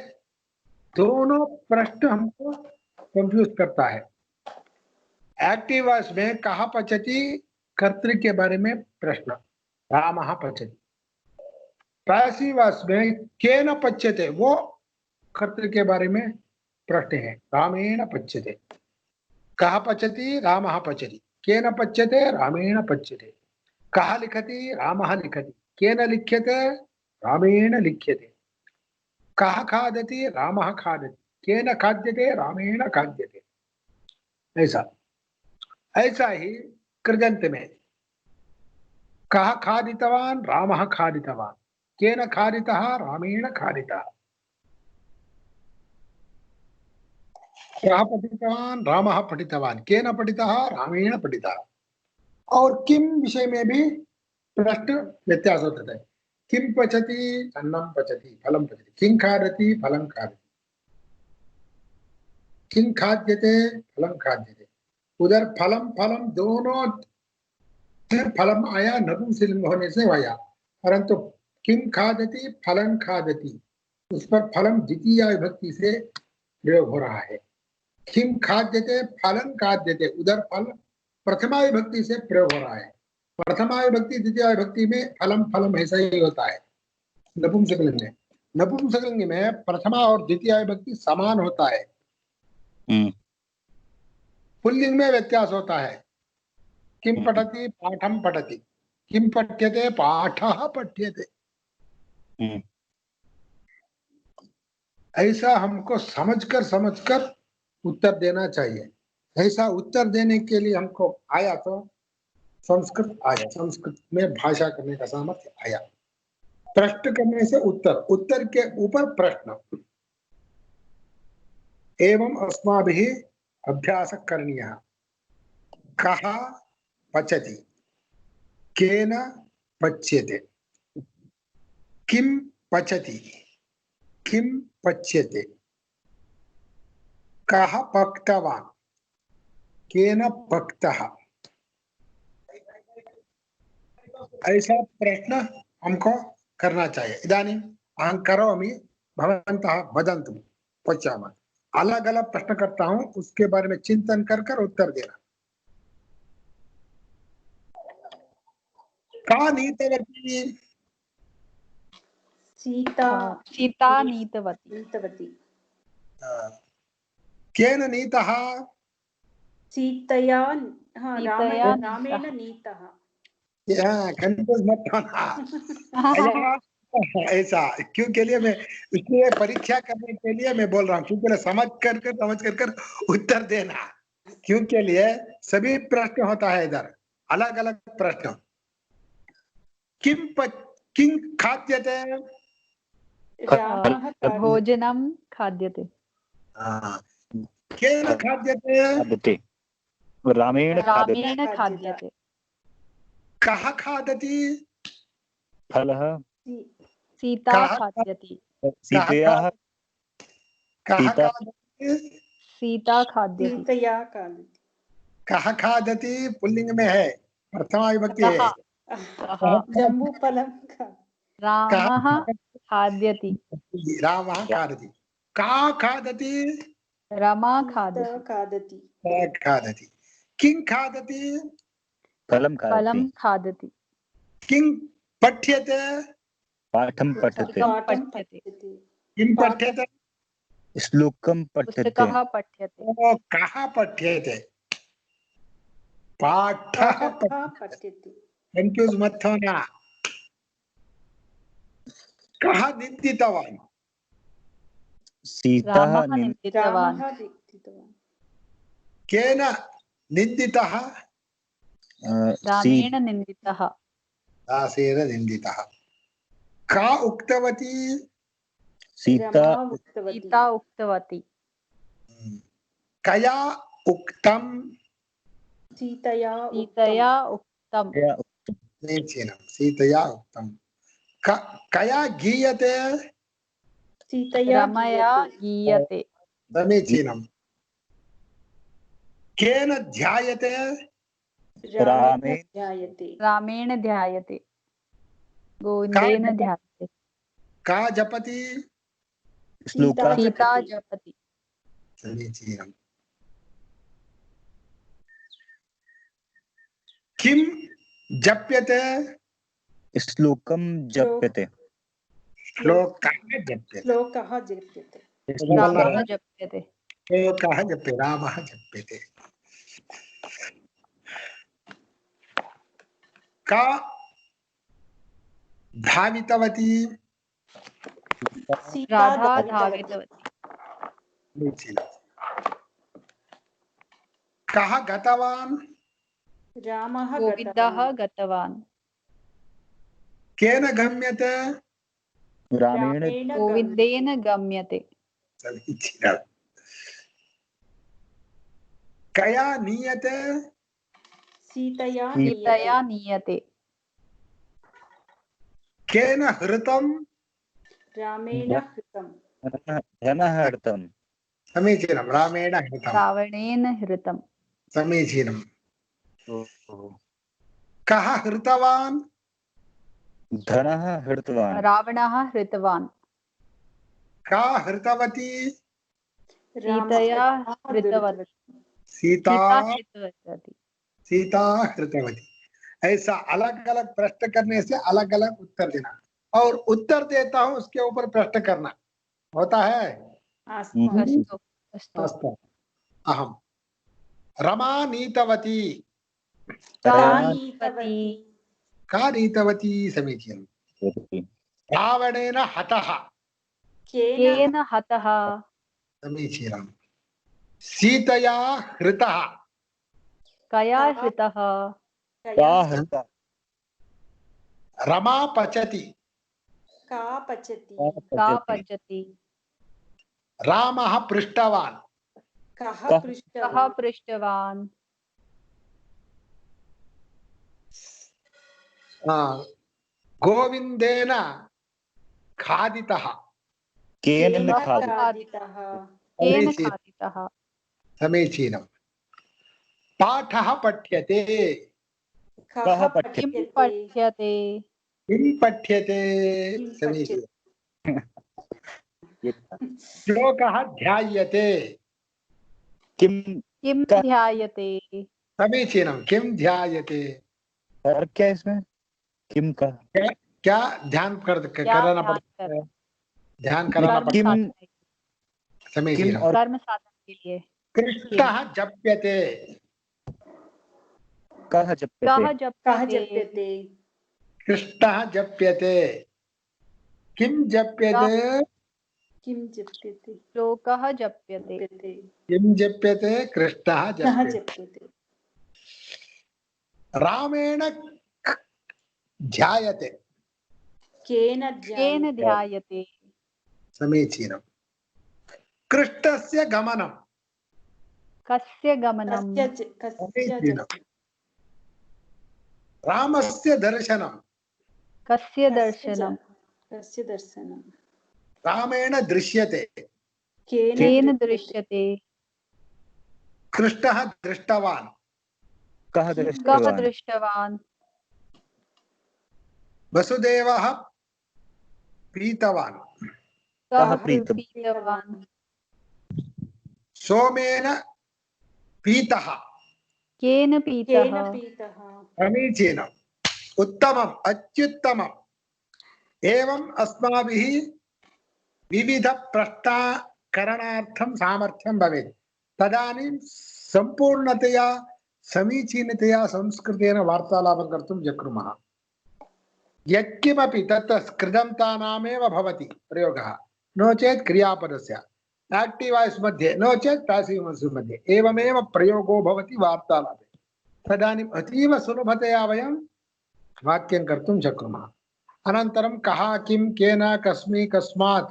दोनों प्रश्न हमको कंफ्यूज करता है। एक्टिव वॉइस में कहा पचति कर्तृ के बारे में प्रश्न, रामः पचति। पैसिव वॉइस में केन पच्यते, वो कर्तृ के बारे में प्रश्न है, रामेण पच्यते। कः पचति रामः पचति, केन पच्यते रामेण पच्यते। कः लिखति रामः लिखति, केन लिख्यते रामेण लिख्यते। कः खादति रामः खादति, केन खाद्यते रामेण खाद्यते। ऐसा ही कृदन्त में कः खादितवान् रामः खादितवान्, केन खादितः रामेण खादितः। कः पठितवान् रामः पठितवान्, केन पठितः रामेण पठितः। और किम विषय में भी प्रश्न व्यत्यास होता है। किम पचति अन्नं पचति फलं पचति, किं खादति फलं खादति, किं खाद्यते फलं खाद्यते। उधर फलम फलम दोनों से फलम आया, नपुंसकलिंग होने से आया, परंतु किम खादति फलं खादति, उस पर फलम द्वितीय विभक्ति से प्रयोग हो रहा है। किम खाद्यते फलं खाद्यते, उधर फल प्रथमा विभक्ति से प्रयोग हो रहा है। प्रथमा विभक्ति द्वितीय विभक्ति में फलम फलम ऐसा ही होता है नपुंसकलिंग में। नपुंसकलिंग में प्रथमा और द्वितीय विभक्ति समान होता है, पुल्लिंग में व्यत्यास होता है। किं पठति पाठं पठति किं पठ्यते पाठः पठ्यते ऐसा हमको समझकर उत्तर देना चाहिए। ऐसा उत्तर देने के लिए हमको आया तो संस्कृत आया, संस्कृत में भाषा करने का सामर्थ्य आया। प्रश्न करने से उत्तर, उत्तर के ऊपर प्रश्न। एवं अस्माभिः अभ्यासः करणीयः। कः पचति, केन पच्यते, किं पचति, किं पच्यते, कः पक्तवान्, केन पक्तः। ऐसा प्रश्न हमको करना चाहिए। इदानीम् अहं करोमि, भवन्तः वदन्तु, पश्यामः। अलग अलग प्रश्न करता हूं, उसके बारे में चिंतन कर उत्तर देना। का नीतवती, सीता सीता नीतवती। नीतवती। केन नीतः, सीतया सीतया रामेण नीतः। कंफ्यूज मत होना। ऐसा क्यों के लिए मैं, इसलिए परीक्षा करने के लिए मैं बोल रहा हूँ, क्योंकि समझ कर उत्तर देना। क्यों के लिए सभी प्रश्न होता है इधर, अलग अलग प्रश्न। किं खाद्यते, भोजनं खाद्यते। केन खाद्यते, रामेण रामेण खाद्यते। कः खादति, फलः सीता खाद्यति। सीतया सीता खाद्यति। सीतया खादति। कः खादति पुल्लिंग में है, प्रथमा विभक्ति है। जम्बूफलं रामः खाद्यति। रामः खादति। का खादति, रमा खादति। खादति। किं खादति, फलं खादति। किं पठ्यते, पाठं पठते। किं पठ्यते, श्लोकं पठ्यते। पुस्तकः पठ्यते। कः पठ्यते, पाठः पठ्यते। कंफ्यूज मत होना। कः निन्दितवान्, सीता निन्दितवान्। केन निन्दितः, रामेण निन्दितः। दासेन निन्दितः। का उक्तवती, सीता उक्तवती। कया उक्तं, सीतया उक्तं। सीतया उक्तं। कया गीयते, रमया गीयते। समीचीनं। केन ध्यायते, रामेण ध्यायते। गोविन्देन ध्यायते। का जपति, सीता जपति। समीचीनम्। किं जप्यते, श्लोकं जप्यते। श्लोकः जप्यते। श्लोकः जप्यते। रामः जप्यते। श्लोकः जप्यते, रामः जप्यते। का धावितवती, राधा धावितवती। कः गतवान्, रामः गोविन्दः गतवान्। केन गम्यते, रामेण गोविन्देन गम्यते। समीचीनम्। कया नीयते, सीतया नीयते। केन हृतं, रामेण हृतं। धनहर्तं। समीचीनं, रामेण हृतं। रावणेन हृतं। समीचीनं। कः हृतवान्, धनः हृतवान्। रावणः हृतवान्। का हृतवती, सीतया हृतवती। सीता हृतवती। सीता हृतवती। ऐसा अलग अलग प्रश्न करने से अलग अलग उत्तर देना, और उत्तर देता हूं उसके ऊपर प्रश्न करना होता है। अस्तु। अहम रमा नीतवती, नीतवती का नीतवती समीचीनम् रावणेन हतः केन हतः समीचीनम् सीतया हृतः कया हृतः का हृता रमा पचति का पचति का पचति रामः पृष्टवान् कः कः पृष्टवान् पृष्टवान् गोविन्देन खादितः केन केन खादितः खादितः केन समीचीनं खादितः समीचीनं पाठः पठ्यते कः कः किं पठ्यते पठ्यते किं पठ्यते किं समीचीनं ये था। श्लोकः ध्यायते किम किं का ध्यायते समीचीनं किं ध्यायते और क्या इसमें किम का क्या ध्यान क्या कराना ध्यान पड़ता कर है ध्यान कराना कर्म पड़ता किम साधन है समीचीनं किम और कर्म साधन के लिए कृष्णः जप्यते कह जप्यते कः कः जप्यते जप्यते कृष्णः जप्यते किं जप्यते किं जप्यते श्लोकः जप्यते जप्यते किं जप्यते कृष्णः कः जप्यते जप्यते रामेण ध्यायते केन केन ध्यायते ध्यायते समीचीनं कृष्णस्य गमनं कस्य गमनं कस्य समीचीनं रामस्य दर्शनं कस्य दर्शनं कस्य दर्शनं रामेण दृश्यते केन दृश्यते कृष्णः दृष्टवान् कह कः दृष्टवान् दृष्टवान् वसुदेवः पीतवान् कः प्रीतम् पीतवान् सोमेन पीतः केन पीतः केन पीतः समीचीनम् उत्तमम् अत्युत्तमम् एवम् अस्माभिः विविध प्रश्नकरणार्थं सामर्थ्यं भवेत् तदानीं सम्पूर्णतया समीचीनतया संस्कृतेन वार्तालापं कर्तुं शक्नुमः यत्किमपि तत्र कृदन्तानामेव भवति प्रयोगः नो चेत् क्रियापदस्य एक्टिव् वाय्स् मध्ये नो चेत् पैसिव् वाय्स् मध्ये एवमेव प्रयोगो भवति वार्तालापे तदानीम् अतीव सुलभतया वयं वाक्यं कर्तुं शक्नुमः अनन्तरं कः किं केन कस्मै कस्मात्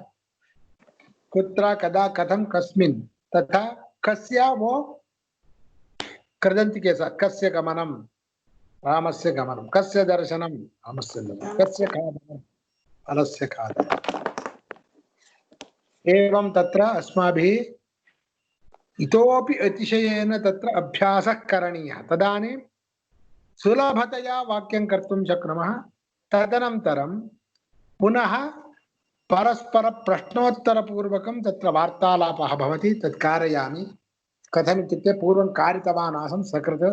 कुत्र कदा कथं कस्मिन् तथा कस्य वो कृदन्ति के साथ कस्य गमनं रामस्य गमनं कस्य दर्शनं रामस्य दर्शनं कस्य खादनं फलस्य खादनम् एवं तत्र अस्माभिः इतोपि अतिशयेन तत्र अभ्यासः करणीयः तदानीं सुलभतया वाक्यं कर्तुं शक्नुमः तदनन्तरं पुनः परस्पर प्रश्नोत्तरपूर्वकं तत्र वार्तालापः भवति तत् कारयामि कथम् इत्युक्ते पूर्वं कारितवान् आसं सकृत्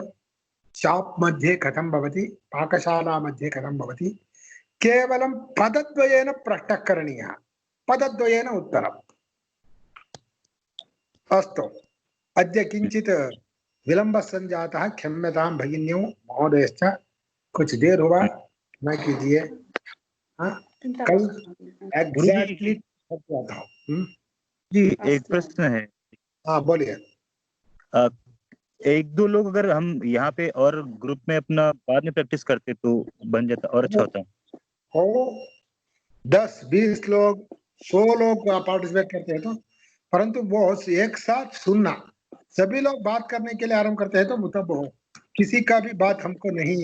शाप् मध्ये कथं भवति पाकशाला मध्ये कथं भवति केवलं पदद्वयेन प्रश्नः करणीयः पदद्वयेन उत्तरम् अस्तु अद्य किञ्चित् विलम्बः सञ्जातः क्षम्यतां भगिन्यौ महोदयश्च कुछ देर हुआ न कीजिए कल एग्जैक्टली थक जाता हूँ जी एक प्रश्न है हाँ बोलिए एक दो लोग अगर हम यहाँ पे और ग्रुप में अपना बाद में प्रैक्टिस करते तो बन जाता और अच्छा होता हो 10-20 लोग 100 लोग पार्टिसिपेट करते हैं तो परंतु वो एक साथ सुनना सभी लोग बात करने के लिए आरंभ करते हैं तो मतलब हो किसी का भी बात हमको नहीं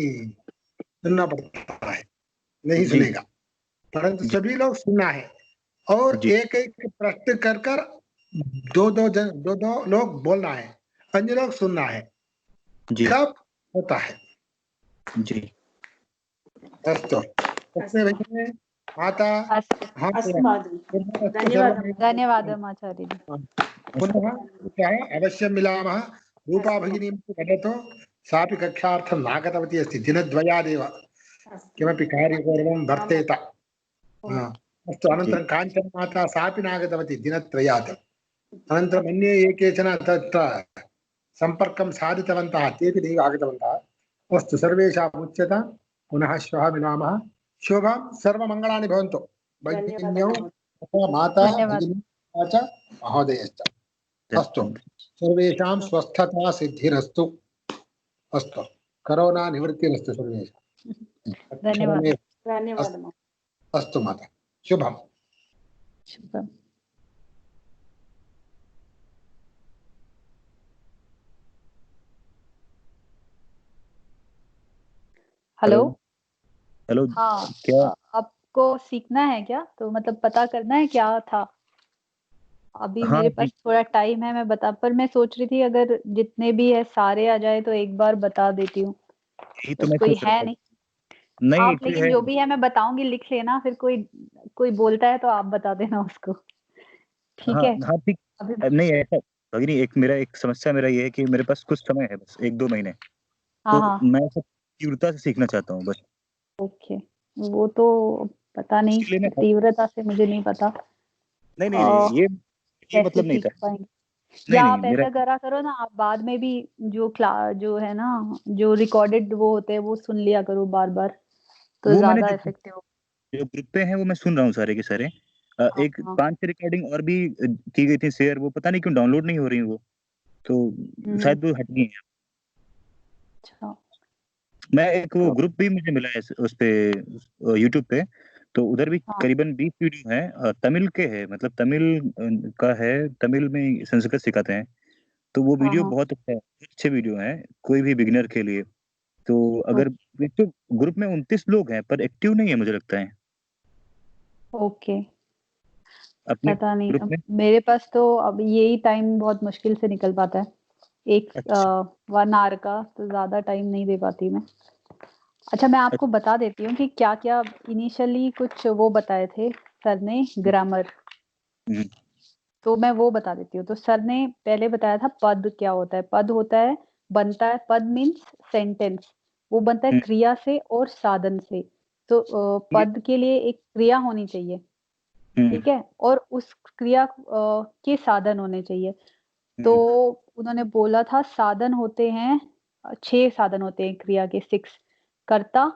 सुनना पड़ता है नहीं सुनेगा परंतु सभी लोग सुनना है और एक एक प्रश्न कर कर दो लोग बोलना है अन्य लोग सुनना है जी कब होता है जी अस्तु माता धन्यवादः आचार्य पुनः अवश्यं मिलामः रूपा भगिनी वदतु सापि कक्षार्थं नागतवती अस्ति दिनद्वयादेव किमपि कार्यपूर्वं वर्तेत अस्तु अनन्तरं काञ्चन माता सापि नागतवती दिनत्रयात् अनन्तरम् अन्ये ये केचन तत्र सम्पर्कं साधितवन्तः तेपि नैव आगतवन्तः अस्तु सर्वेषाम् उच्यतां पुनः श्वः मिलामः शुभं सर्वमङ्गलानि भवन्तु भगिन्यौ तथा माता धन्यवाद। भगिनी च महोदयश्च अस्तु सर्वेषां स्वस्थता सिद्धिरस्तु अस्तु करोना निवृत्तिरस्तु सर्वेषां धन्यवाद। धन्यवादः। अस्तु माता शुभम् शुभम्। हेलो। हेलो हाँ, क्या आपको सीखना है क्या? तो मतलब पता करना है क्या था? अभी हाँ मेरे पास जी थोड़ा टाइम है, मैं बता, पर मैं सोच रही थी अगर जितने भी है सारे आ जाए तो एक बार बता देती हूँ। यही तो बस मैं कोई सोच रहा है था नहीं। नहीं आप एक्चुअली लेकिन है जो भी है मैं बताऊंगी, लिख लेना, फिर कोई कोई बोलता है तो आप बता देना उसको। ठीक हाँ है? हाँ ठीक अभी नहीं ऐसा भगिनी एक मेरा एक समस्या मेरा ये है कि मेरे पास कुछ समय है बस 1-2 महीने हाँ तो हाँ, मैं सब तीव्रता से सीखना चाहता हूँ बस ओके। वो तो पता नहीं, इसके लिए मैं तीव्रता से मुझे नहीं पता नहीं नहीं नहीं ये कैसे मतलब नहीं सीख था पाएंगे। नहीं या नहीं आप मेरा ऐसा करा करो ना, आप बाद में भी जो है ना, जो रिकॉर्डेड वो होते हैं वो सुन लिया करो बार बार, तो वो मैंने ज्यादा जो इफेक्टिव हो। जो ग्रुप पे है वो मैं सुन रहा हूँ सारे के सारे हाँ एक हाँ। 5 रिकॉर्डिंग और भी की गई थी शेयर वो पता नहीं क्यों डाउनलोड नहीं हो रही वो तो हम्म, शायद वो हट गई हैं अच्छा। मैं एक वो तो ग्रुप भी मुझे मिला है उस पे यूट्यूब पे तो उधर भी हाँ करीबन 20 वीडियो हैं तमिल के है मतलब तमिल का है तमिल में संस्कृत सिखाते हैं तो वो हाँ वीडियो हाँ, बहुत अच्छा है अच्छे वीडियो हैं कोई भी बिगिनर के लिए तो अगर एक तो ग्रुप में 29 लोग हैं पर एक्टिव नहीं है मुझे लगता है ओके। अपने पता नहीं, ग्रुप अब में मेरे पास तो अब यही टाइम बहुत मुश्किल से निकल पाता है, एक अच्छा 1 आवर का, तो ज्यादा टाइम नहीं दे पाती मैं। अच्छा, मैं आपको बता देती हूँ कि क्या क्या इनिशियली कुछ वो बताए थे सर ने, ग्रामर। हम्म, तो मैं वो बता देती हूँ। तो सर ने पहले बताया था पद क्या होता है। पद होता है, बनता है, पद मीन्स सेंटेंस, वो बनता है हम्म, क्रिया से और साधन से। तो ये- पद के लिए एक क्रिया होनी चाहिए, हम्म, ठीक है, और उस क्रिया के साधन होने चाहिए। तो हम्म, उन्होंने बोला था साधन होते हैं 6 साधन होते हैं क्रिया के, 6। कर्ता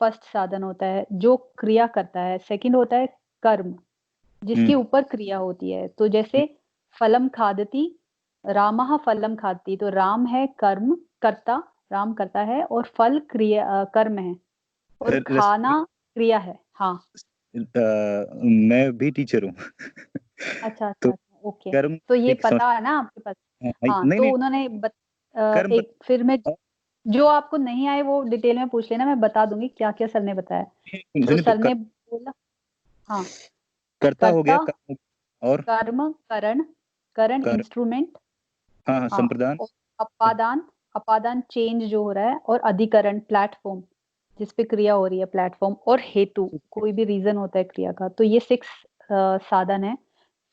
फर्स्ट साधन होता है जो क्रिया करता है। सेकंड होता है कर्म, हम्म, जिसके ऊपर क्रिया होती है। तो जैसे फलम खादति, रामः फलम खादति, तो राम है कर्म कर्ता, राम करता है, और फल क्रिया कर्म है, और रस- खाना क्रिया है। हाँ, मैं भी टीचर हूँ अच्छा अच्छा तो अच्छा, ओके। कर्म तो ये एक समझ पता है ना आपके पास? हाँ, नहीं तो नहीं उन्होंने कर्म एक फिर मैं, जो आपको नहीं आए वो डिटेल में पूछ लेना, मैं बता दूंगी क्या क्या सर ने बताया। तो सुनिए तो सर ने बोला, हाँ, कर्ता हो गया कर्ता, कर्म और कर्म, करण, करण कर इंस्ट्रूमेंट, हाँ हाँ हाँ, संप्रदान और अपादान, अपादान चेंज जो हो रहा है, और अधिकरण प्लेटफॉर्म, जिस पे क्रिया हो रही है, प्लेटफॉर्म, और हेतु, कोई भी रीजन होता है क्रिया का। तो ये 6 साधन है।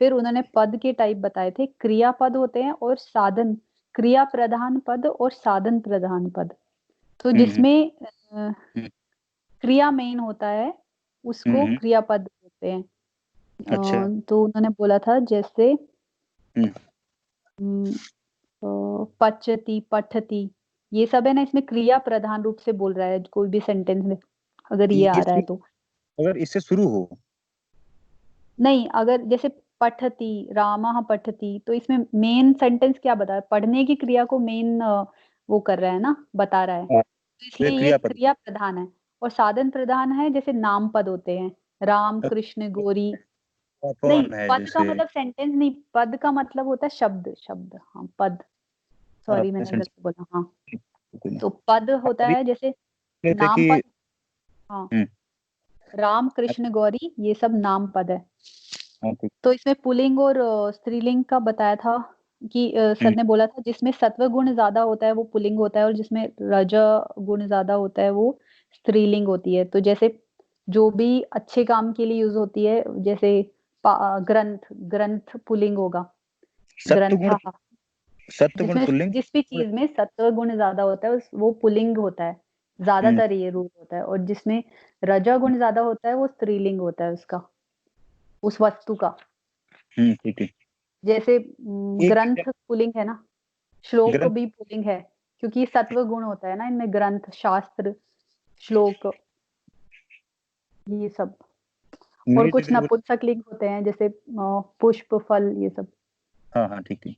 फिर उन्होंने पद के टाइप बताए थे, क्रिया पद होते हैं और साधन, क्रिया प्रधान पद और साधन प्रधान पद। तो हम्म जिसमें हम्म क्रिया मेन होता है उसको हम्म, क्रियापद बोलते हैं। अच्छा तो उन्होंने बोला था जैसे हम्म अम, पचती, पठती, ये सब है ना, इसमें क्रिया प्रधान रूप से बोल रहा है कोई भी सेंटेंस में, अगर ये आ ये रहा है तो। अगर इससे शुरू हो नहीं, अगर जैसे पठती, रामः पठती, तो इसमें मेन सेंटेंस क्या बताया, पढ़ने की क्रिया को मेन वो कर रहा है ना, बता रहा है, हाँ, तो तो ये इसलिए ये क्रियापद क्रिया प्रधान है। और साधन प्रधान है, जैसे नाम पद होते हैं, राम, कृष्ण, गौरी। नहीं, कौन है पद का जैसे मतलब सेंटेंस नहीं, पद का मतलब होता है शब्द, शब्द, हाँ, पद, सॉरी अपने मैंने सेंस गलत बोला, हाँ। कोई नहीं तो पद हाँ, होता अभी है जैसे कह थे नाम कि पद, हाँ, हम्म राम, कृष्ण, गौरी, ये सब नाम पद है। हाँ ठीक तो इसमें पुल्लिंग और स्त्रीलिंग का बताया था कि सर हम्म ने बोला था जिसमें सत्व गुण ज्यादा होता है वो पुल्लिंग होता है, और जिसमें रज गुण ज्यादा होता है वो स्त्रीलिंग होती है। तो जैसे जो भी अच्छे काम के लिए यूज होती है, जैसे ग्रंथ, ग्रंथ पुल्लिंग होगा, सत्वगुण ग्रंथ, सत्वगुण जिसमें पुल्लिंग जिस भी चीज में सत्व गुण ज्यादा होता है वो पुल्लिंग होता है, हम्म ज्यादातर ये रूल होता है। और जिसमें रजोगुण ज्यादा होता है वो स्त्रीलिंग होता है उसका, उस वस्तु का। ठीक है जैसे एक ग्रंथ पुल्लिंग है ना, श्लोक ग्रंथ भी पुल्लिंग है, क्योंकि सत्व गुण होता है ना इनमें, ग्रंथ, शास्त्र, श्लोक, ये सब। और मेरी कुछ तो केवल नपुंसक लिंग होते हैं जैसे पुष्प, फल, ये सब। हाँ हाँ ठीक ठीक।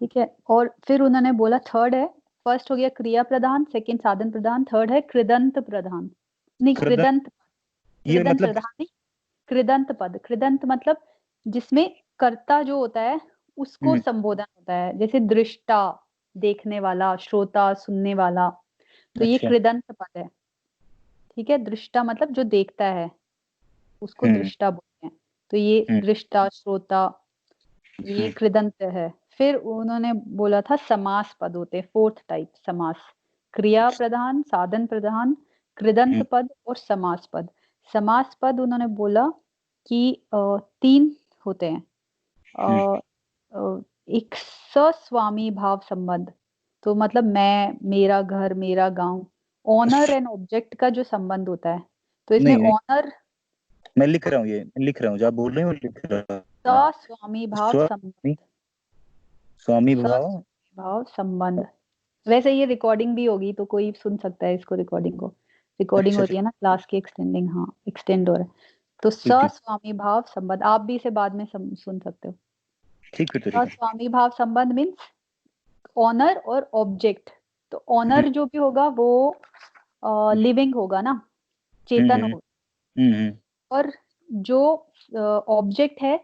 ठीक है। और फिर उन्होंने बोला थर्ड है, फर्स्ट हो गया क्रिया प्रधान, सेकंड साधन प्रधान, थर्ड है कृदंत प्रधान। नहीं, कृदंत, कृदंत, ये कृदंत मतलब प्रधान नहीं, कृदंत पद। कृदंत मतलब जिसमें कर्ता जो होता है उसको हम्म, संबोधन होता है, जैसे दृष्टा देखने वाला, श्रोता सुनने वाला, तो ये अच्छा कृदंत पद है। ठीक है। दृष्टा मतलब जो देखता है उसको हम्म दृष्टा बोलते हैं। तो ये हम्म दृष्टा, श्रोता, ये हम्म कृदंत है। फिर उन्होंने बोला था समास पद होते हैं, फोर्थ टाइप समास, क्रिया प्रधान, साधन प्रधान, कृदंत हम्म पद और समास पद। समास पद उन्होंने बोला कि 3 होते हैं। हम्म, एक सस्वामी भाव संबंध, तो मतलब मैं, मेरा घर, मेरा गांव, ऑनर एंड ऑब्जेक्ट का जो संबंध होता है, तो इसमें नहीं नहीं, ऑनर, मैं लिख रहा हूँ, ये मैं लिख रहा हूँ जो आप बोल रहे हो, लिख रहा हूँ। सस्वामी भाव स्वामी, संबंध, स्वामी भाव, सस्वामी भाव संबंध। वैसे ये रिकॉर्डिंग भी होगी तो कोई सुन सकता है इसको, रिकॉर्डिंग को, रिकॉर्डिंग अच्छा हो अच्छा रही है ना क्लास की, एक्सटेंडिंग, हाँ एक्सटेंड हो रहा है। तो ठीक ठीक सस्वामी भाव संबंध आप भी इसे बाद में सुन सकते हो। ठीक फिर तो ठीक है। सस्वामी भाव संबंध मीन्स ऑनर और ऑब्जेक्ट। तो ऑनर जो भी होगा वो लिविंग होगा ना, चेतन हम्म होगा। हम्म, और जो ऑब्जेक्ट है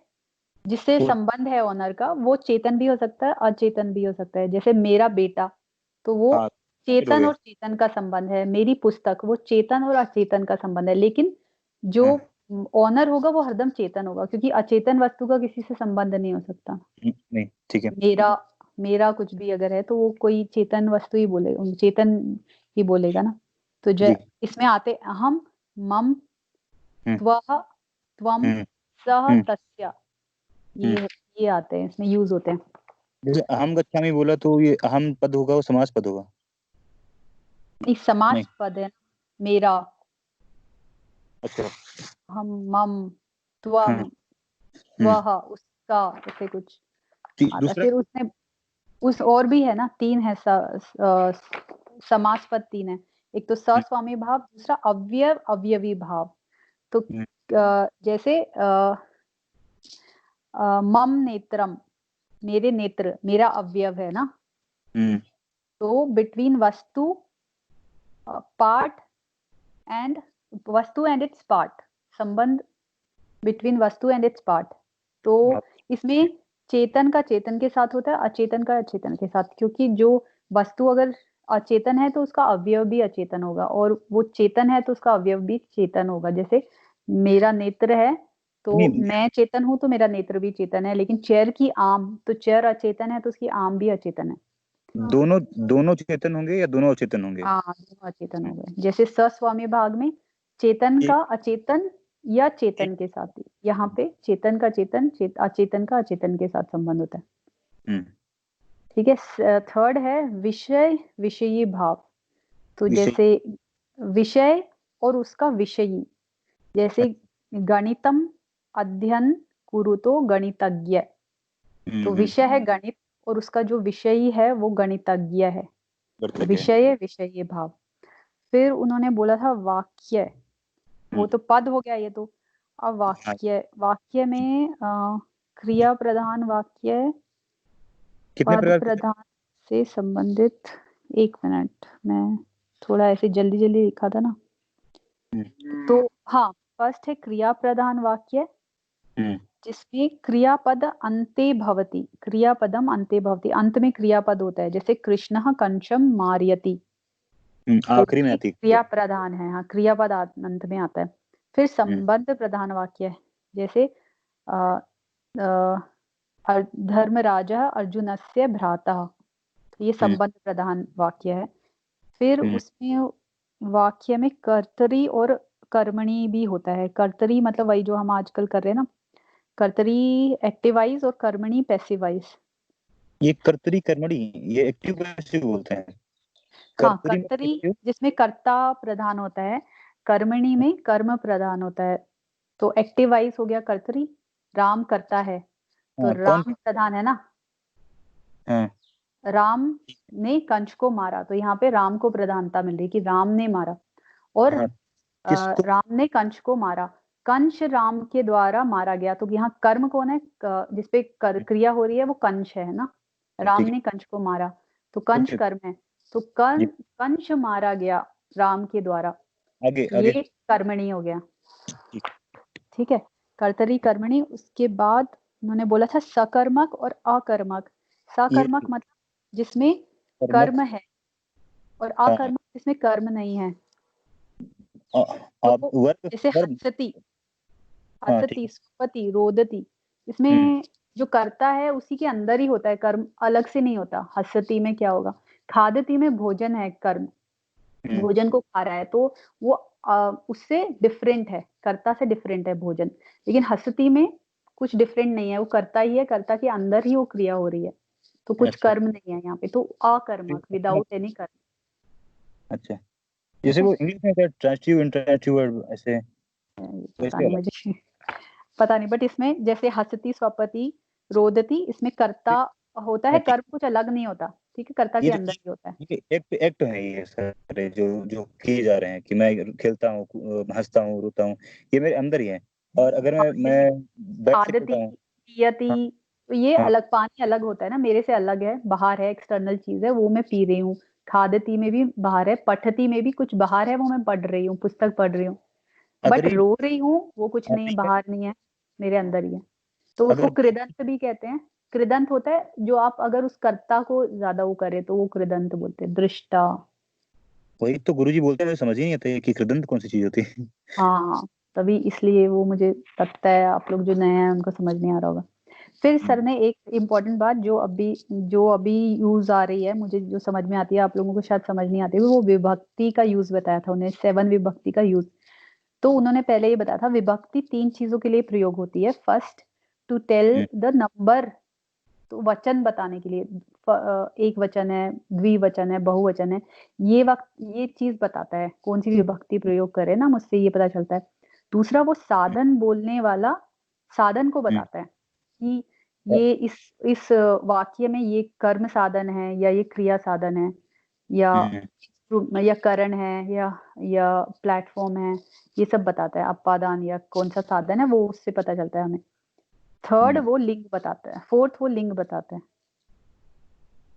जिससे वो संबंध है ऑनर का, वो चेतन भी हो सकता है, अचेतन भी हो सकता है। जैसे मेरा बेटा, तो वो हाँ फिर हो चेतन गया। और चेतन का संबंध है। मेरी पुस्तक, वो चेतन और अचेतन का संबंध है। लेकिन जो हाँ ऑनर होगा वो हरदम चेतन होगा, क्योंकि अचेतन वस्तु का किसी से संबंध नहीं हो सकता। नहीं ठीक है। मेरा, मेरा कुछ भी अगर है तो वो कोई चेतन वस्तु ही बोलेगा, चेतन ही बोलेगा ना। तो जी इसमें आते अहम, मम, हम्म त्वः, त्वम, हम्म सह, हम्म तस्य, हम्म। ये आते हैं, इसमें यूज होते हैं। जैसे अहम गच्छामि बोला तो ये अहम पद होगा, वो समास पद होगा। एक समास नहीं पद है, मेरा, अच्छा हम, मम, त्वम, हाँ वह, उसका, ऐसे कुछ आता है। दूसरा फिर उसने उस और भी है ना, 3 है समास पद 3 है। एक तो हम्म सस्वामी भाव, दूसरा अव्यव अवयवी भाव। तो हम्म जैसे मम नेत्रम, मेरे नेत्र, मेरा अवयव है ना। हम्म, तो बिटवीन वस्तु, पार्ट एंड, वस्तु एंड इट्स पार्ट, संबंध बिटवीन वस्तु एंड इट्स पार्ट। तो आप इसमें चेतन का चेतन के साथ होता है, अचेतन का अचेतन के साथ, क्योंकि जो वस्तु अगर अचेतन है तो उसका अवयव भी अचेतन होगा, और वो चेतन है तो उसका अवयव भी चेतन होगा। जैसे मेरा नेत्र है, तो नहीं, मैं चेतन हूं तो मेरा नेत्र भी चेतन है। लेकिन चेयर की आम, तो चेयर अचेतन है तो उसकी आम भी अचेतन है। दोनों दोनों चेतन होंगे या दोनों अचेतन होंगे? हाँ, दोनों अचेतन हो हम्म, गए। जैसे सस्वामी भाग में चेतन एक का अचेतन या एक चेतन के साथ ही, यहाँ पे चेतन का चेतन, अचेतन का अचेतन के साथ संबंध होता है। हम्म, ठीक है। थर्ड है विषय विषयी भाव। तो विषय जैसे विषय और उसका विषयी, जैसे गणितम अध्ययन कुरुतो गणितज्ञ, तो विषय है गणित और उसका जो विषयी है वो गणितज्ञ है। करते क्या? विषय विषयी भाव। फिर उन्होंने बोला था वाक्य, वो तो पद हो गया ये तो। अब हाँ, वाक्य, वाक्य में क्रिया प्रधान वाक्य, कितने पद प्रकार के? प्रधान से संबंधित, 1 मिनट, मैं थोड़ा ऐसे जल्दी जल्दी लिखा था ना। तो हाँ, फर्स्ट है क्रिया प्रधान वाक्य, हम्म, जिसमें क्रियापद अन्ते भवति, क्रियापदम अन्ते भवति, अंत में क्रियापद होता है। जैसे कृष्णः कंचम मारयति, तो आखिरी में ये आती है। क्रिया प्रधान है। हाँ, क्रियापद अंत में आता है। फिर संबंध प्रधान वाक्य है, जैसे अ, अ, धर्मराजः अर्जुनस्य भ्राता, तो ये हम्म, संबंध प्रधान वाक्य है। फिर हम्म, उसमें वाक्य में कर्तरी और कर्मणी भी होता है। कर्तरी मतलब वही जो हम आजकल कर रहे हैं ना, कर्तरी एक्टिवाइज और कर्मणी पैसिवाइज। ये कर्तरी कर्मणि, ये एक्टिव कैसे बोलते हैं? हाँ, कर्तरी में कर्तरी एक्टिव, जिसमें कर्ता प्रधान होता है, कर्मणी में कर्म प्रधान होता है। तो एक्टिवाइज हो गया कर्तरी, राम करता है, तो हाँ कौन? राम प्रधान है ना। हाँ राम ने कंस को मारा, तो यहाँ पे राम को प्रधानता मिल रही कि राम ने मारा। और हाँ, किसको? राम ने कंस को मारा, कंस राम के द्वारा मारा गया। तो यहाँ कर्म कौन है, जिसपे क्रिया हो रही है वो कंस है ना। राम ठीक है। ने कंस को मारा, तो कंस ओके। कर्म है। तो जी। कंस मारा गया राम के द्वारा, आगे आगे। ये कर्मणी हो गया। ठीक। ठीक है, कर्तरी कर्मणी। उसके बाद उन्होंने बोला था सकर्मक और अकर्मक। सकर्मक ये मतलब जिसमें कर्मक। कर्म है, और हाँ, अकर्मक जिसमें कर्म नहीं है। आप तो वर्ब जैसे वर्ब। हसती, हाँ, ठीक हसती, है। सुपति, रोदती, इसमें जो करता है उसी के अंदर ही होता है, कर्म अलग से नहीं होता। हसती में क्या होगा, खादती में भोजन है, कर्म हम्म, भोजन को खा रहा है, तो वो उससे डिफरेंट है, कर्ता से डिफरेंट है भोजन। लेकिन हसती में कुछ डिफरेंट नहीं है, वो करता ही है, कर्ता के अंदर ही वो क्रिया हो रही है, तो कुछ अच्छा कर्म नहीं है यहाँ पे। तो अकर्मक, विदाउट एनी कर्म। अच्छा। ठीक जैसे है, वो इंग्लिश में ट्रांसिटिव इंटरेक्टिव वर्ब ऐसे पता वैसे नहीं वाला। मुझे पता नहीं, बट इसमें जैसे हसती, स्वपति, रोदती, इसमें कर्ता होता है, हाँ, ठीक। कर्म कुछ अलग नहीं होता। ठीक है, कर्ता ये के जो अंदर ही होता है। ये एक्ट एक्ट है ये सारे जो जो किए जा रहे हैं कि मैं खेलता हूँ, हंसता हूँ, रोता हूँ, ये मेरे अंदर ही है। और अगर हाँ, मैं बैठ से आदति, करता हूँ। पियति, हाँ तो ये हाँ। अलग, पानी अलग होता है ना, मेरे से अलग है, बाहर है, एक्सटर्नल चीज है, वो मैं पी रही हूँ। खादती में भी बाहर है, पठती में भी कुछ बाहर है, वो मैं पढ़ रही हूँ, पुस्तक पढ़ रही हूँ। अगर बट ये रो रही हूँ वो कुछ नहीं है, नहीं है, बाहर नहीं है, मेरे अंदर ही है। तो उसको अगर कृदंत भी कहते हैं। कृदंत होता है जो आप अगर उस कर्ता को ज्यादा वो करे तो वो कृदंत बोलते हैं, दृष्टा। वही तो गुरुजी बोलते हैं, मुझे समझ ही नहीं आता ये कि कृदंत कौन सी चीज होती है। हाँ, तभी इसलिए वो मुझे लगता है आप लोग जो नए हैं उनको समझ नहीं आ रहा होगा। फिर सर ने एक इम्पोर्टेंट बात जो अभी यूज आ रही है, मुझे जो समझ में आती है, आप लोगों को शायद समझ नहीं आती, वो विभक्ति का यूज बताया था उन्हें, 7 विभक्ति का यूज। तो उन्होंने पहले ये बताया था विभक्ति 3 चीजों के लिए प्रयोग होती है। First, to tell the number, तो वचन बताने के लिए। एक वचन है, द्विवचन है, बहुवचन है, ये चीज बताता है कौन सी विभक्ति प्रयोग करे ना, मुझसे ये पता चलता है। दूसरा, वो साधन, बोलने वाला साधन को बताता है कि ये इस वाक्य में ये कर्म साधन है, या ये क्रिया साधन है, या करण है, या प्लेटफॉर्म है, ये सब बताता है। अपादान या कौन सा साधन है, वो उससे पता चलता है हमें। थर्ड, वो लिंग बताता है। फोर्थ, वो लिंग बताता है।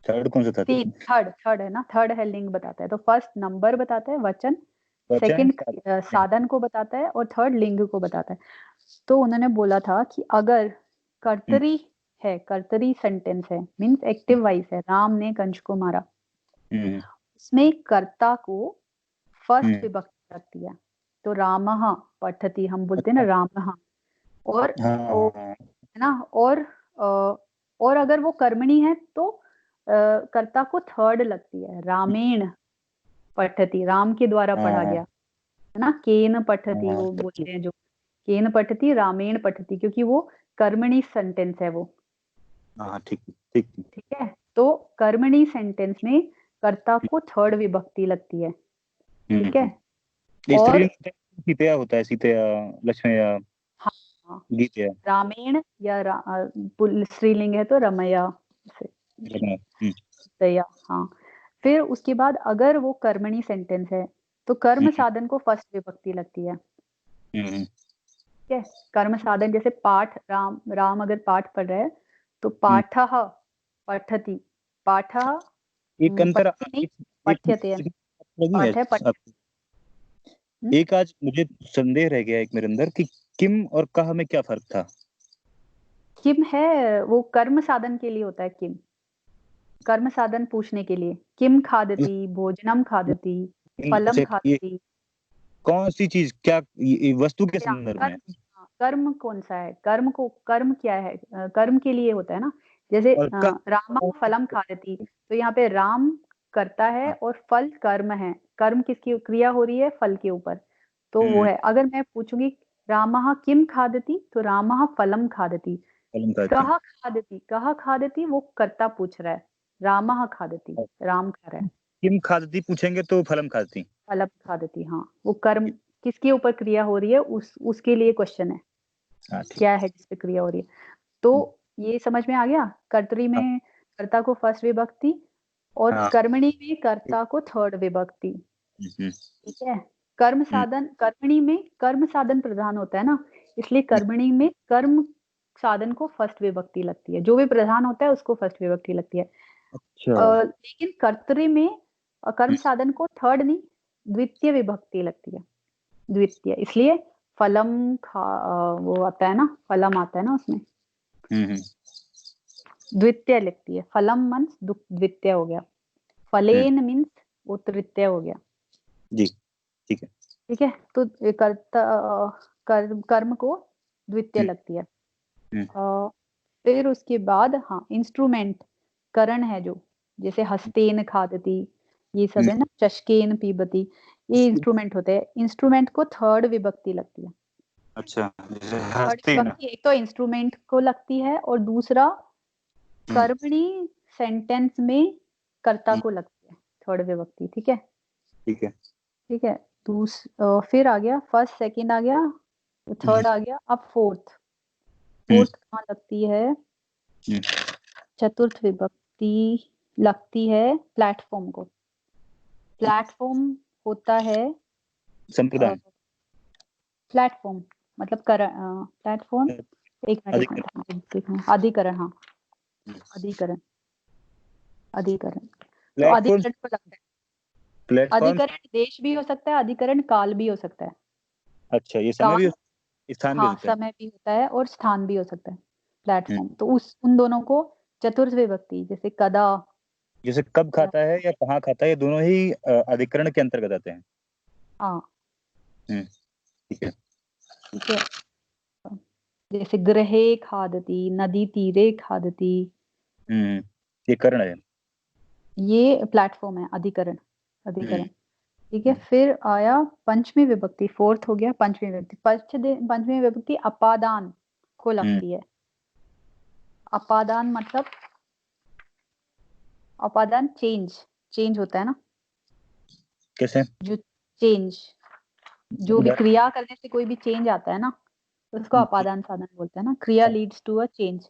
थर्ड कौन सा था? थर्ड है ना, थर्ड है, लिंग बताता है। तो फर्स्ट नंबर बताता है, वचन। वचन सेकंड साधन को बताता है, और थर्ड लिंग को बताता है। तो उन्होंने बोला था कि अगर कर्तरी है, कर्तरी सेंटेंस है, मीन्स एक्टिव वाइस है, राम ने कंस को मारा, उसमें कर्ता को फर्स्ट विभक्ति लगती है। तो रामः पठति, हम बोलते हैं ना रामः। और हाँ, है ना, और अगर वो कर्मणी है तो कर्ता को थर्ड लगती है, रामेण पठति, राम के द्वारा पढ़ा गया, है ना। केन पठति, वो बोलते हैं जो, केन पठति, रामेण पठति, क्योंकि वो कर्मणी सेंटेंस है वो। हाँ, ठीक ठीक। ठीक है, तो कर्मणी सेंटेंस में कर्ता को थर्ड विभक्ति लगती है। ठीक है, ये और स्त्रीलिंग सीतया होता है, सीतया, लक्ष्मया, हाँ, गीतया, रामेण या स्त्रीलिंग है तो रमया से, दया। हाँ, फिर उसके बाद अगर वो कर्मणी सेंटेंस है तो कर्म साधन को फर्स्ट विभक्ति लगती है। ठीक है, कर्म साधन जैसे पाठ, राम अगर पाठ पढ़ रहे हैं तो पाठः पठति, पाठः एक अंतर पठति नहीं, पठ्यते, लगी है पाठ है आपको? एक आज मुझे संदेह रह गया एक मेरे अंदर कि किम और कह में क्या फर्क था? किम है वो कर्म साधन के लिए होता है, किम कर्म साधन पूछने के लिए। किम खादति, भोजनम खादति, फलम ये खादति। कौन सी चीज, क्या ये वस्तु के क्या संदर्भ में? कर्म कौन सा है, कर्म क्या है, कर्म के लिए होता है ना। जैसे और कह रामा फलम खादति, तो यहाँ पे राम करता है और फल कर्म है। कर्म किसकी क्रिया हो रही है, फल के ऊपर, तो वो है। अगर मैं पूछूंगी रामः किम खादति, तो रामः फलम खादति। कह खादति, कह खादति, वो कर्ता पूछ रहा है, रामः खादति, राम खा रहा है। किम खादती पूछेंगे तो फलम खादती, फलम खादति, हाँ, वो कर्म किसके ऊपर क्रिया हो रही है, उसके लिए क्वेश्चन है, क्या है जिस पे क्रिया हो रही है। तो ये समझ में आ गया, कर्तरी में कर्ता को फर्स्ट विभक्ति और हाँ। कर्मणि में कर्ता को थर्ड विभक्ति। ठीक है। कर्म साधन, कर्मणि में कर्म साधन प्रधान होता है ना, इसलिए कर्मणि में कर्म साधन को फर्स्ट विभक्ति लगती है, जो भी प्रधान होता है उसको फर्स्ट विभक्ति लगती है। अच्छा। लेकिन कर्तरी में कर्म साधन को थर्ड नहीं, द्वितीय विभक्ति लगती है, द्वितीय। इसलिए फलम वो आता है ना, फलम आता है ना उसमें, द्वितीय लिखती है। फलम मीन्स द्वितीय हो गया, फलेन मीन्स वो तृतीय हो गया। जी ठीक है। ठीक है। तो कर्म को द्वितीय लगती है। फिर उसके बाद हाँ, इंस्ट्रूमेंट करण है जो, जैसे हस्तेन खादती, ये सब है ना, चशकेन पीबती, ये इंस्ट्रूमेंट होते हैं। इंस्ट्रूमेंट को थर्ड विभक्ति लगती है। अच्छा, जैसे थर्ड विभक्ति एक तो इंस्ट्रूमेंट को लगती है और दूसरा कर्मणि सेंटेंस में कर्ता को लगती है, थर्ड विभक्ति। ठीक है। ठीक है। ठीक है। फिर आ गया फर्स्ट, सेकंड आ गया, थर्ड आ गया, अब फोर्थ। फोर्थ कहाँ लगती है? चतुर्थ विभक्ति लगती है प्लेटफॉर्म को। प्लेटफॉर्म होता है संप्रदान। प्लेटफॉर्म मतलब प्लेटफॉर्म, एक मिनट, अधिकरण। हाँ, अधिकरण, अधिकरण। तो अधिकरण को लगता है। अधिकरण देश भी हो सकता है, अधिकरण काल भी हो सकता है। अच्छा, ये समय भी, स्थान भी हाँ, हो सकता है। समय भी होता है और स्थान भी हो सकता है। प्लेटफॉर्म तो उन दोनों को चतुर्थ विभक्ति, जैसे कदा, जैसे कब खाता है या कहाँ खाता है, ये दोनों ही अधिकरण के अंतर्गत आते हैं। हाँ ठीक है। ठीक है। जैसे गृहे खादती, नदी तीरे खादती, ये करण है, ये प्लेटफॉर्म है, अधिकरण, अधिकरण। ठीक है। फिर आया पंचमी विभक्ति, फोर्थ हो गया पंचमी विभक्ति। पंचमी विभक्ति अपादान को लगती है। अपादान मतलब अपादान चेंज होता है ना। कैसे? जो चेंज, जो भी क्रिया करने से कोई भी चेंज आता है ना, उसको अपादान साधन बोलते हैं ना। क्रिया लीड्स टू अ चेंज।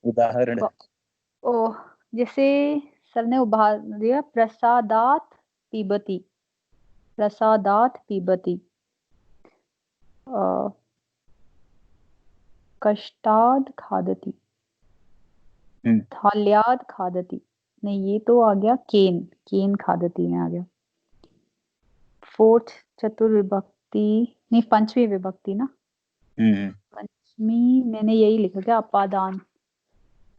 उदाहरण ओ, जैसे सर ने उदाहरण दिया, प्रसादात पीबती, प्रसादात पीबती, कष्टाद खादती, थाल्याद खादती। नहीं, ये तो आ गया केन खादती में आ गया। फोर्थ चतुर्विभक्ति नहीं, पंचमी विभक्ति ना। पंचमी मैंने यही लिखा क्या, अपादान।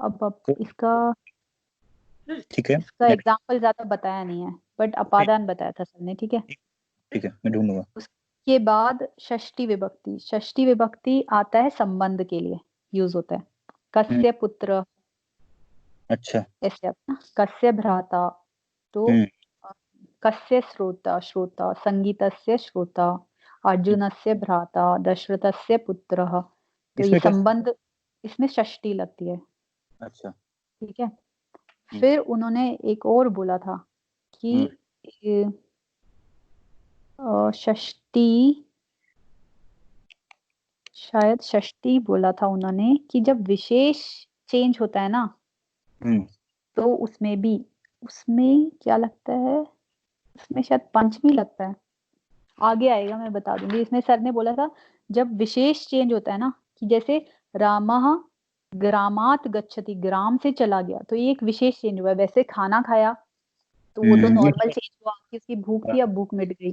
अब इसका ठीक है, इसका एग्जाम्पल ज्यादा बताया नहीं है, बट अपादान बताया था सर ने। ठीक है, ठीक है, मैं ढूंढूंगा। उसके बाद षष्ठी विभक्ति। षष्ठी विभक्ति आता है संबंध के लिए यूज होता है। कस्य पुत्र, अच्छा, ऐसे आता, कस्य भ्राता, तो कस्य श्रोता, संगीतस्य श्रोता, अर्जुनस्य भ्राता, दशरथस्य पुत्रः। तो ये संबंध, इसमें षष्ठी लगती है। अच्छा, ठीक है। फिर उन्होंने एक और बोला था कि षष्ठी, शायद षष्ठी बोला था उन्होंने कि जब विशेष चेंज होता है ना, तो उसमें क्या लगता है, उसमें शायद पंचमी लगता है। आगे आएगा, मैं बता दूंगी। इसमें सर ने बोला था जब विशेष चेंज होता है ना, कि जैसे रामः ग्रामात गच्छति, ग्राम से चला गया, तो ये एक विशेष चेंज हुआ है। वैसे खाना खाया तो वो तो नॉर्मल चेंज हुआ कि उसकी भूख थी, अब भूख मिट गई।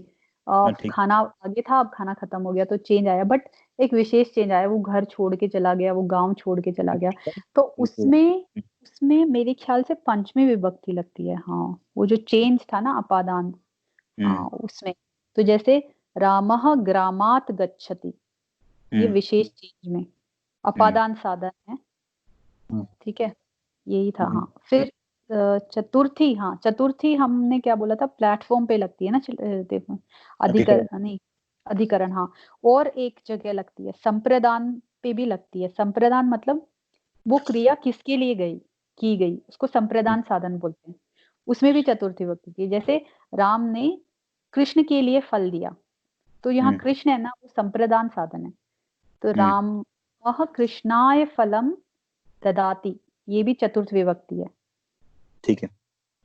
खाना आगे था, अब खाना खत्म हो गया, तो चेंज आया। बट एक विशेष चेंज आया, वो घर छोड़ के चला गया, वो गांव छोड़ के चला गया। तो उसमें मेरे ख्याल से पंचमी विभक्ति लगती है। हाँ, वो जो चेंज था ना, अपादान, हाँ उसमें। तो जैसे रामः ग्रामात गच्छति, ये विशेष चेंज में अपादान साधन है। ठीक है, यही था। हाँ, फिर चतुर्थी। हाँ, चतुर्थी हमने क्या बोला था, प्लेटफॉर्म पे लगती है ना। देखो, अधिकरण नहीं, अधिकरण। हाँ, और एक जगह लगती है, संप्रदान पे भी लगती है। संप्रदान मतलब वो क्रिया किसके लिए की गई, उसको संप्रदान साधन बोलते हैं। उसमें भी चतुर्थी विभक्ति की। जैसे राम ने कृष्ण के लिए फल दिया, तो यहाँ कृष्ण है ना, वो संप्रदान साधन है। तो राम वह कृष्णाय फलम ददाति, ये भी चतुर्थ विभक्ति है। ठीक है।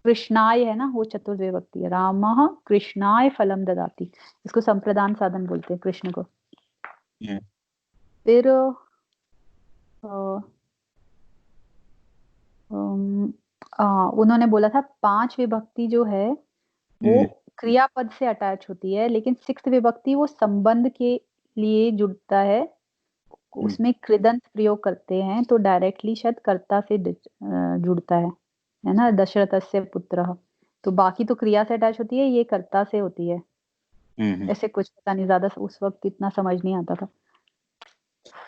कृष्णाय है ना, वो चतुर्थ विभक्ति है। रामः कृष्णाय फलम ददाति, इसको संप्रदान साधन बोलते हैं कृष्ण को। हम्म, फिर उन्होंने बोला था 5 विभक्ति जो है वो हम्म, क्रियापद से अटैच होती है, लेकिन 6th विभक्ति वो संबंध के लिए जुड़ता है, उसमें कृदंत प्रयोग करते हैं तो डायरेक्टली शायद कर्ता से जुड़ता है ना, दशरथस्य पुत्रः। तो बाकी तो क्रिया से अटैच होती है, ये कर्ता से होती है। ऐसे कुछ पता नहीं, ज्यादा उस वक्त इतना समझ नहीं आता था।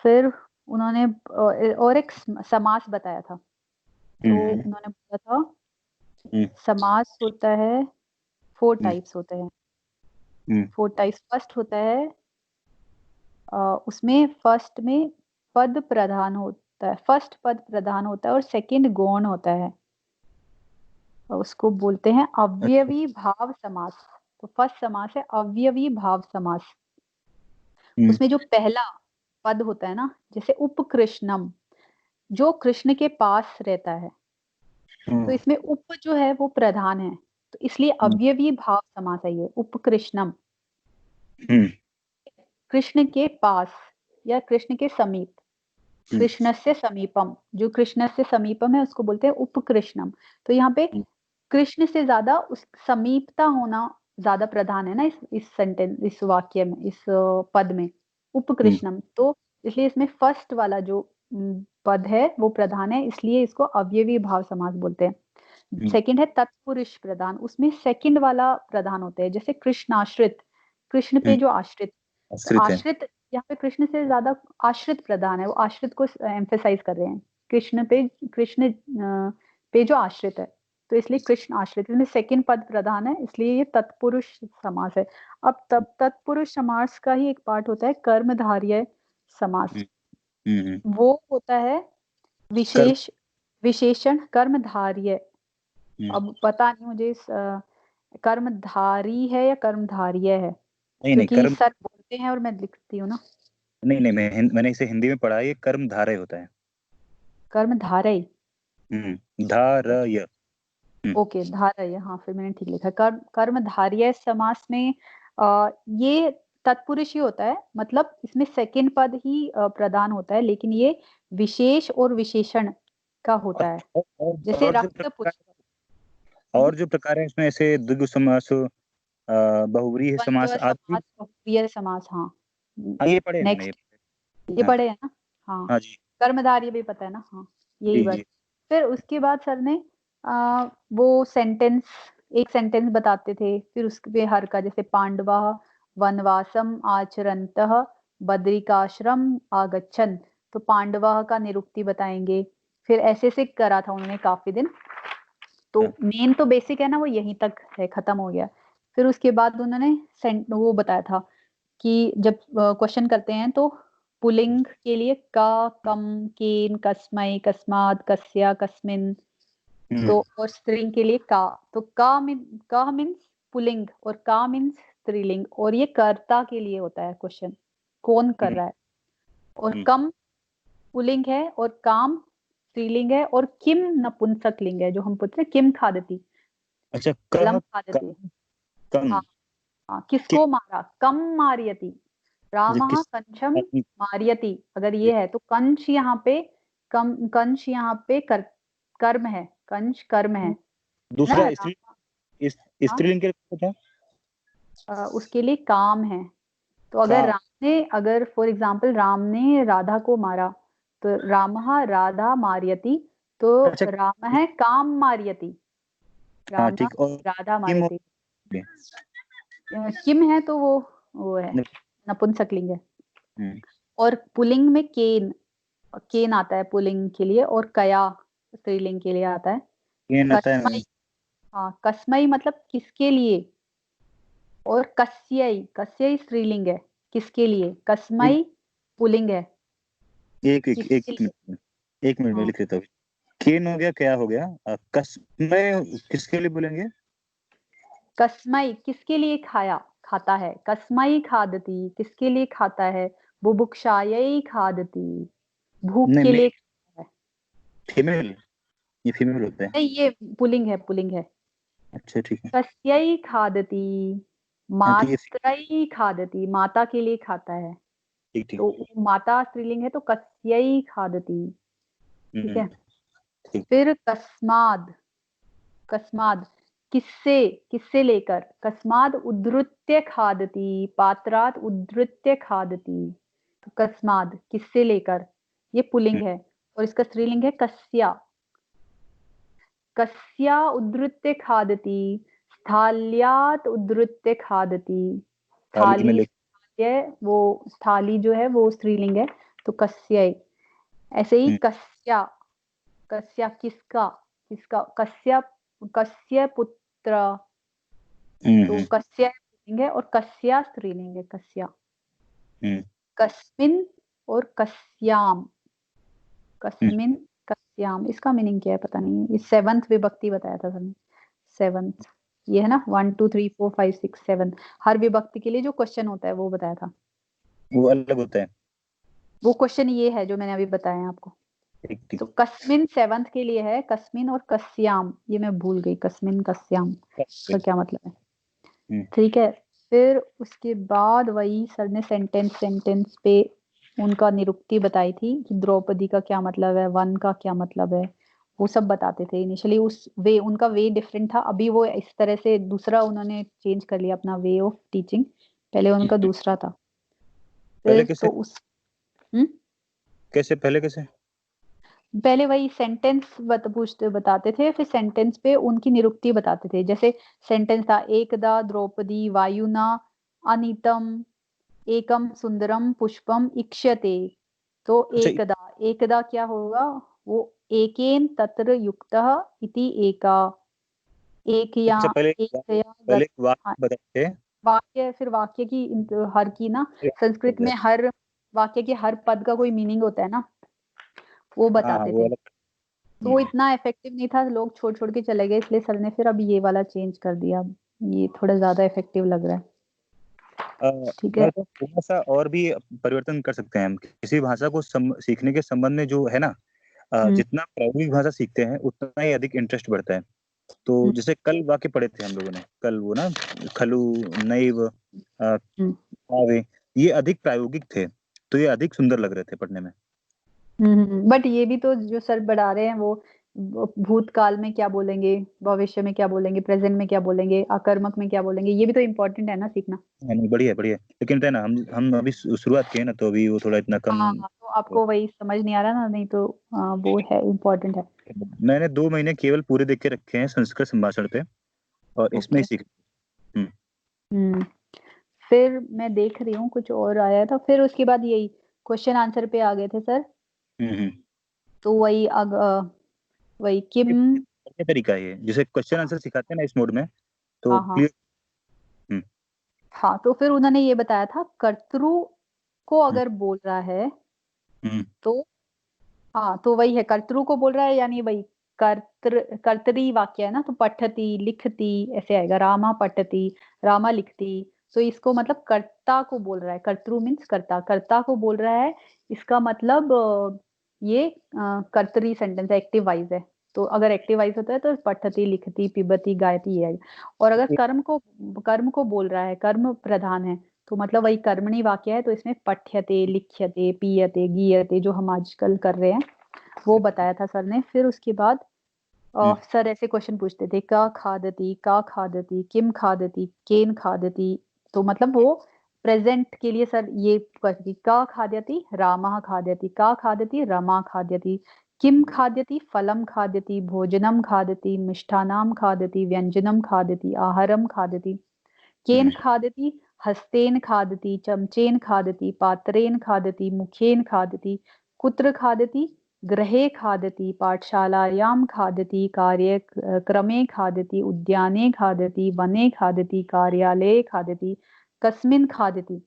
फिर उन्होंने और एक समास बताया था, तो उन्होंने बोला था समास होता है 4 टाइप्स होते हैं। 4 टाइप्स। फर्स्ट होता है उसमें फर्स्ट में पद प्रधान होता है, फर्स्ट पद प्रधान होता है और सेकंड गौण होता है, उसको बोलते हैं अवयवी भाव समास। तो फर्स्ट समास है अवयवी भाव समास। उसमें जो पहला पद होता है ना, जैसे उपकृष्णम, जो कृष्ण के पास रहता है, तो इसमें उप जो है वो प्रधान है, तो इसलिए अवयवी भाव समास है ये उपकृष्णम। कृष्ण के पास या कृष्ण के समीप, कृष्ण से समीपम, जो कृष्ण से समीपम है उसको बोलते हैं उपकृष्णम। तो यहाँ पे कृष्ण से ज्यादा उस समीपता होना ज्यादा प्रधान है ना इस सेंटेंस, इस वाक्य में, इस पद में, उपकृष्णम। तो इसलिए इसमें फर्स्ट वाला जो पद है वो प्रधान है, इसलिए इसको अवयवी भाव समास बोलते हैं। सेकंड है तत्पुरुष प्रधान, उसमें सेकंड वाला प्रधान होता है, जैसे कृष्ण आश्रित, कृष्ण पे जो आश्रित, तो आश्रित यहाँ पे कृष्ण से ज्यादा आश्रित प्रधान है, वो आश्रित को एम्फेसाइज कर रहे हैं, कृष्ण पे जो आश्रित है, तो इसलिए कृष्ण आश्रित में सेकंड पद प्रधान है, इसलिए ये तत्पुरुष समास है। अब तब तत्पुरुष समास का ही एक पार्ट होता है कर्मधारय समास। वो होता है विशेषण कर्मधारय। अब पता नहीं मुझे कर्मधारी है या कर्मधार्य है, क्योंकि सर बोलते हैं और मैं लिखती हूँ ना। नहीं मैंने इसे हिंदी में पढ़ा है, ये कर्मधारय होता है। कर्मधारय, धारय, ओके धारय, हाँ फिर मैंने ठीक लिखा। कर्मधारय समास में ये तत्पुरुष ही होता है, मतलब इसमें सेकंड पद ही प्रधान होता है, लेकिन ये विशेष और विशेषण का होता है, जैसे रक्त पुष्प। और जो प्रकार है इसमें, ऐसे द्विगु समास, बहुव्रीहि समास आदि, बहुव्रीहि समास। हाँ ये पढ़े हैं मैंने, ये पढ़े हैं ना। हाँ जी, कर्मधारय भी पता है ना। हाँ यही बात। फिर उसके बाद सर ने वो सेंटेंस, एक सेंटेंस बताते थे, फिर उसके हर का, जैसे पांडवा वनवासम आचरन्तः बद्रिकाश्रम आगच्छन्, तो पांडवा का निरुक्ति बताएंगे। फिर ऐसे से करा था उन्होंने काफी दिन, तो मेन तो बेसिक है ना वो यहीं तक है, खत्म हो गया। फिर उसके बाद उन्होंने वो बताया था कि जब क्वेश्चन करते हैं तो पुल्लिंग के लिए का, कम, केन, कस्मै, कस्मात्, कस्या, कस्मिन्, तो और स्त्रीलिंग के लिए का, तो का मीन्स पुल्लिंग और का मीन्स स्त्रीलिंग, और ये कर्ता के लिए होता है क्वेश्चन, कौन कर रहा है। और कम पुल्लिंग है और काम स्त्रीलिंग है, और किम नपुंसक लिंग है, जो हम पूछ रहे किम खादती, अच्छा कलम खादती। हाँ किसको मारा, कम मारियति, रामः कंशम मारियति, अगर ये है तो कंश यहाँ पे कंश यहाँ पे कर्म है, कंश कर्म है। दूसरा स्त्रीलिंग के लिए उसके लिए काम है। तो अगर अगर फॉर एग्जाम्पल राम ने राधा को मारा, तो रामः राधा मारियति, तो राम है काम मारियति, राम राधा मारियति। किम है तो वो है नपुंसकलिंग है। और पुल्लिंग में केन आता है पुल्लिंग के लिए, और कया स्त्रीलिंग के लिए आता है। कस्मै, हाँ कस्मै मतलब किसके लिए, और कस्यै स्त्रीलिंग है, किसके लिए, कस्मै पुल्लिंग है। एक मिनट में लिख लेता हूँ। केन हो गया, क्या हो गया, कस्मै किसके लिए बोलेंगे, कस्मै किसके लिए खाता है, कस्मै खादती किसके लिए खाता है, बुभुक्षायै खादती भूख के लिए खाता है। फीमेल, ये फीमेल होता है। नहीं, ये पुलिंग है, पुलिंग है। अच्छा ठीक है। कस्यै खादति, हाँ तो ये मात्रै खादति, माता के लिए खाता है, ठीक ठीक। तो माता स्त्रीलिंग है तो कस्यै खादति, ठीक है। ठीक। फिर कस्माद, कस्माद किससे, किससे लेकर, कस्माद उद्धृत्य खादति, पात्रात उद्धृत्य खादति, तो कस्माद किससे लेकर, ये पुलिंग है, और इसका स्त्रीलिंग है कस्या, कस्या उद्धृत्य खादति, स्थाल्यात उद्धृत्य खादति, थाली में थाली ले। है वो, थाली जो है वो स्त्रीलिंग है, तो कस्यै। ऐसे ही कस्या, कस्या किसका, किसका, कस्या, कस्य पुत्र, तो कस्या पुल्लिंग है और कस्या स्त्रीलिंग है, कस्या। कस्मिन और कस्याम, कस्मिन कस्याम, इसका मीनिंग क्या है पता नहीं, ये 7th विभक्ति बताया था सर ने, 7th, ये है ना 1 2 3 4 5 6 7, हर विभक्ति के लिए जो क्वेश्चन होता है वो बताया था, वो अलग होता है। वो क्वेश्चन ये है जो मैंने अभी बताया आपको। ठीक ठीक। तो कस्मिन 7th के लिए है, कस्मिन और कस्याम, ये मैं भूल गई, कस्मिन कस्याम का क्या मतलब है, ठीक है। फिर उसके बाद वही सर ने सेंटेंस, सेंटेंस पे उनका निरुक्ति बताई थी कि द्रौपदी का क्या मतलब है, वन का क्या मतलब है, वो सब बताते थे। इनिशियली उस वे, उनका वे डिफरेंट था, अभी वो इस तरह से दूसरा उन्होंने चेंज कर लिया अपना वे ऑफ टीचिंग, पहले उनका दूसरा था। पहले फिर कैसे, तो उस कैसे पहले कैसे, पहले वही सेंटेंस पूछते बताते थे, फिर सेंटेंस पे उनकी निरुक्ति बताते थे। जैसे सेंटेंस था, एकदा द्रौपदी वायुना अनीतम एकम सुंदरम पुष्पम इक्ष्यते, तो अच्छा एकदा, एकदा क्या होगा, वो एकेन तत्र युक्तः इति एका, एक या अच्छा पहले गत, वाक्य हाँ, बताते हैं। वाक्य, फिर वाक्य की हर की ना, संस्कृत में हर वाक्य के हर पद का कोई मीनिंग होता है ना, वो बताते वो थे। अलग। तो वो इतना इफेक्टिव नहीं था, लोग छोड़ छोड़ के चले गए, इसलिए सर ने फिर अब ये वाला चेंज कर दिया, ये थोड़ा ज्यादा इफेक्टिव लग रहा है, ठीक है। थोड़ा सा और भी परिवर्तन कर सकते हैं हम किसी भाषा को सीखने के संबंध में, जो है ना, जितना प्रायोगिक भाषा सीखते हैं उतना ही अधिक इंटरेस्ट बढ़ता है। तो जैसे कल वाक्य पढ़े थे हम लोगों ने, कल वो ना, खलु, नैव, आवे, ये अधिक प्रायोगिक थे, तो ये अधिक सुंदर लग रहे थे पढ़ने में। बट ये भी तो जो सर बढ़ा रहे हैं वो भूतकाल में क्या बोलेंगे, भविष्य में क्या बोलेंगे, प्रेजेंट में क्या बोलेंगे, आकर्मक में क्या बोलेंगे, ये भी तो इम्पोर्टेंट है ना सीखना। नहीं बढ़िया बढ़िया, लेकिन है ना, हम अभी शुरुआत किए ना, तो अभी वो थोड़ा इतना कम। हाँ, तो आपको वही समझ नहीं आ रहा ना, नहीं तो वो है, इम्पोर्टेंट है। मैंने 2 महीने केवल पूरे देख के रखे हैं संस्कृत संभाषण पे, और इसमें ही सीख। फिर मैं देख रही हूँ कुछ और आया था, फिर उसके बाद यही क्वेश्चन आंसर पे आ गए थे सर। तो वही वही किम, ये तरीका है ये, जैसे क्वेश्चन आंसर सिखाते हैं ना इस मोड में, तो हाँ क्लियर। हाँ, तो फिर उन्होंने ये बताया था, कर्तृ को अगर बोल रहा है तो, हाँ तो वही है, कर्तृ को बोल रहा है, यानी वही कर्तरी वाक्य है ना, तो पठती लिखती ऐसे आएगा, रामा पठती, रामा लिखती, तो इसको मतलब कर्ता को बोल रहा है, कर्तृ मीन्स कर्ता, कर्ता को बोल रहा है, इसका मतलब ये कर्तरी सेंटेंस है, एक्टिव वाइज है, तो अगर एक्टिव वाइज होता है तो पठती लिखती पिबती गायती ये है। और अगर कर्म को बोल रहा है, कर्म प्रधान है, तो मतलब वही कर्मणी वाक्य है, तो इसमें पठ्यते लिख्यते पीयते गीयते जो हम आजकल कर रहे हैं वो बताया था सर ने। फिर उसके बाद सर ऐसे क्वेश्चन पूछते थे, का खादती किम खादती केन खादती, तो मतलब वो प्रेजेंट के लिए सर ये करती, का खाद्यति रामः खाद्यति, का खादती रमा खाद्यति, किम खाद्यति फलम खाद्यति, भोजनम खादति, मिष्ठानाम खादति, व्यंजनम खादति, आहारम खादति, केन खादति हस्तेन खादति, चमचेन खादति, पात्रेन खादति, मुखेन खादति, कुत्र खादति गृहे खादति, पाठशालायां खादति, कार्यक्रमे खादति, उद्याने खादति, वने खादति, कार्यालये खादति, कस्मिन खादति।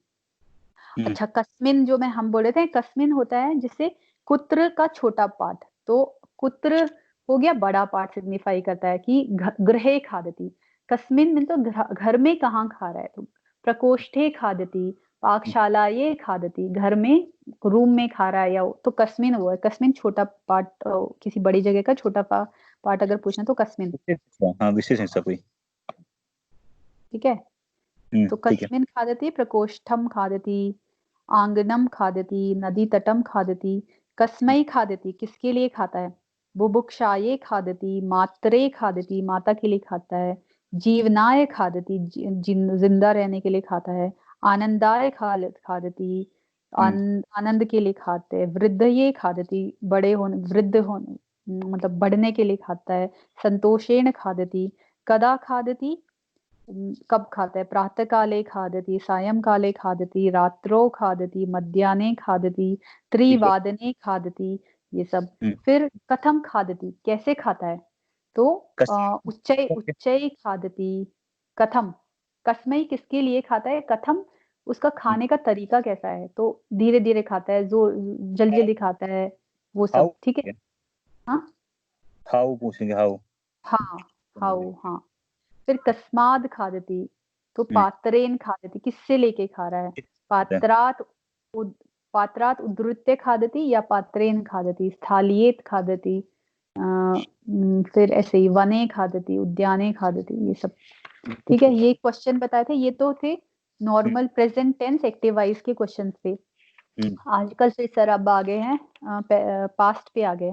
अच्छा, कस्मिन जो हम बोले थे, कस्मिन होता है जिससे कुत्र का छोटा पार्ट, तो कुत्र हो गया बड़ा पार्ट, सिग्निफाई करता है कि गृहे खादति, कस्मिन में तो घर में कहाँ खा रहा है, तो प्रकोष्ठे खादति, पाकशाला ये खादती, घर में रूम में खा रहा है या तो कस्मिन हुआ है। कस्मिन छोटा पार्ट, किसी बड़ी जगह का छोटा पार्ट अगर पूछना तो कस्मिन। हाँ, विशेष हिस्सा कोई। ठीक है, तो ठीक है। कस्मिन खादती, प्रकोष्ठम खादती, आंगनम खादती, नदी तटम खादती, कस्मै खादती, किसके लिए खाता है। बुभुक्षाये खादती, मात्रे खादती, माता के लिए खाता है। जीवनाय खादती, जिंदा रहने के लिए खाता है। आनंदाय खादती, आनंद के लिए खाते हैं। वृद्धये खादती, बड़े होने, वृद्ध होने मतलब बढ़ने के लिए खाता है। संतोषेण खादती, कदा खादती, कब खाता है। प्रातः काले खादती, सायं काले खादती, रात्रो खादती, मध्याह्ने खादती, त्रिवादने खादती, ये सब। फिर कथम खादती, कैसे खाता है। तो उच्चै खादती, कथम, कस्मै किसके लिए खाता है, कथम उसका खाने का तरीका कैसा है। तो धीरे धीरे खाता है, जो जल्दी जल्दी खाता है, वो सब। ठीक है, हाँ हाउ पूछेंगे, हाउ। हाउ, हाँ। फिर कस्माद खादती, तो पात्रेन खादती, किससे लेके खा रहा है। पात्रात उद्धृत्य खादती या पात्रेन खादती। स्थालियेत खादती, फिर ऐसे ही वने खादती, उद्याने खादती, ये सब। ठीक है, ये क्वेश्चन बताए थे, ये तो थे normal present tense active voice के क्वेश्चन पे। आजकल से सर अब आ गए हैं पास्ट पे आ गए।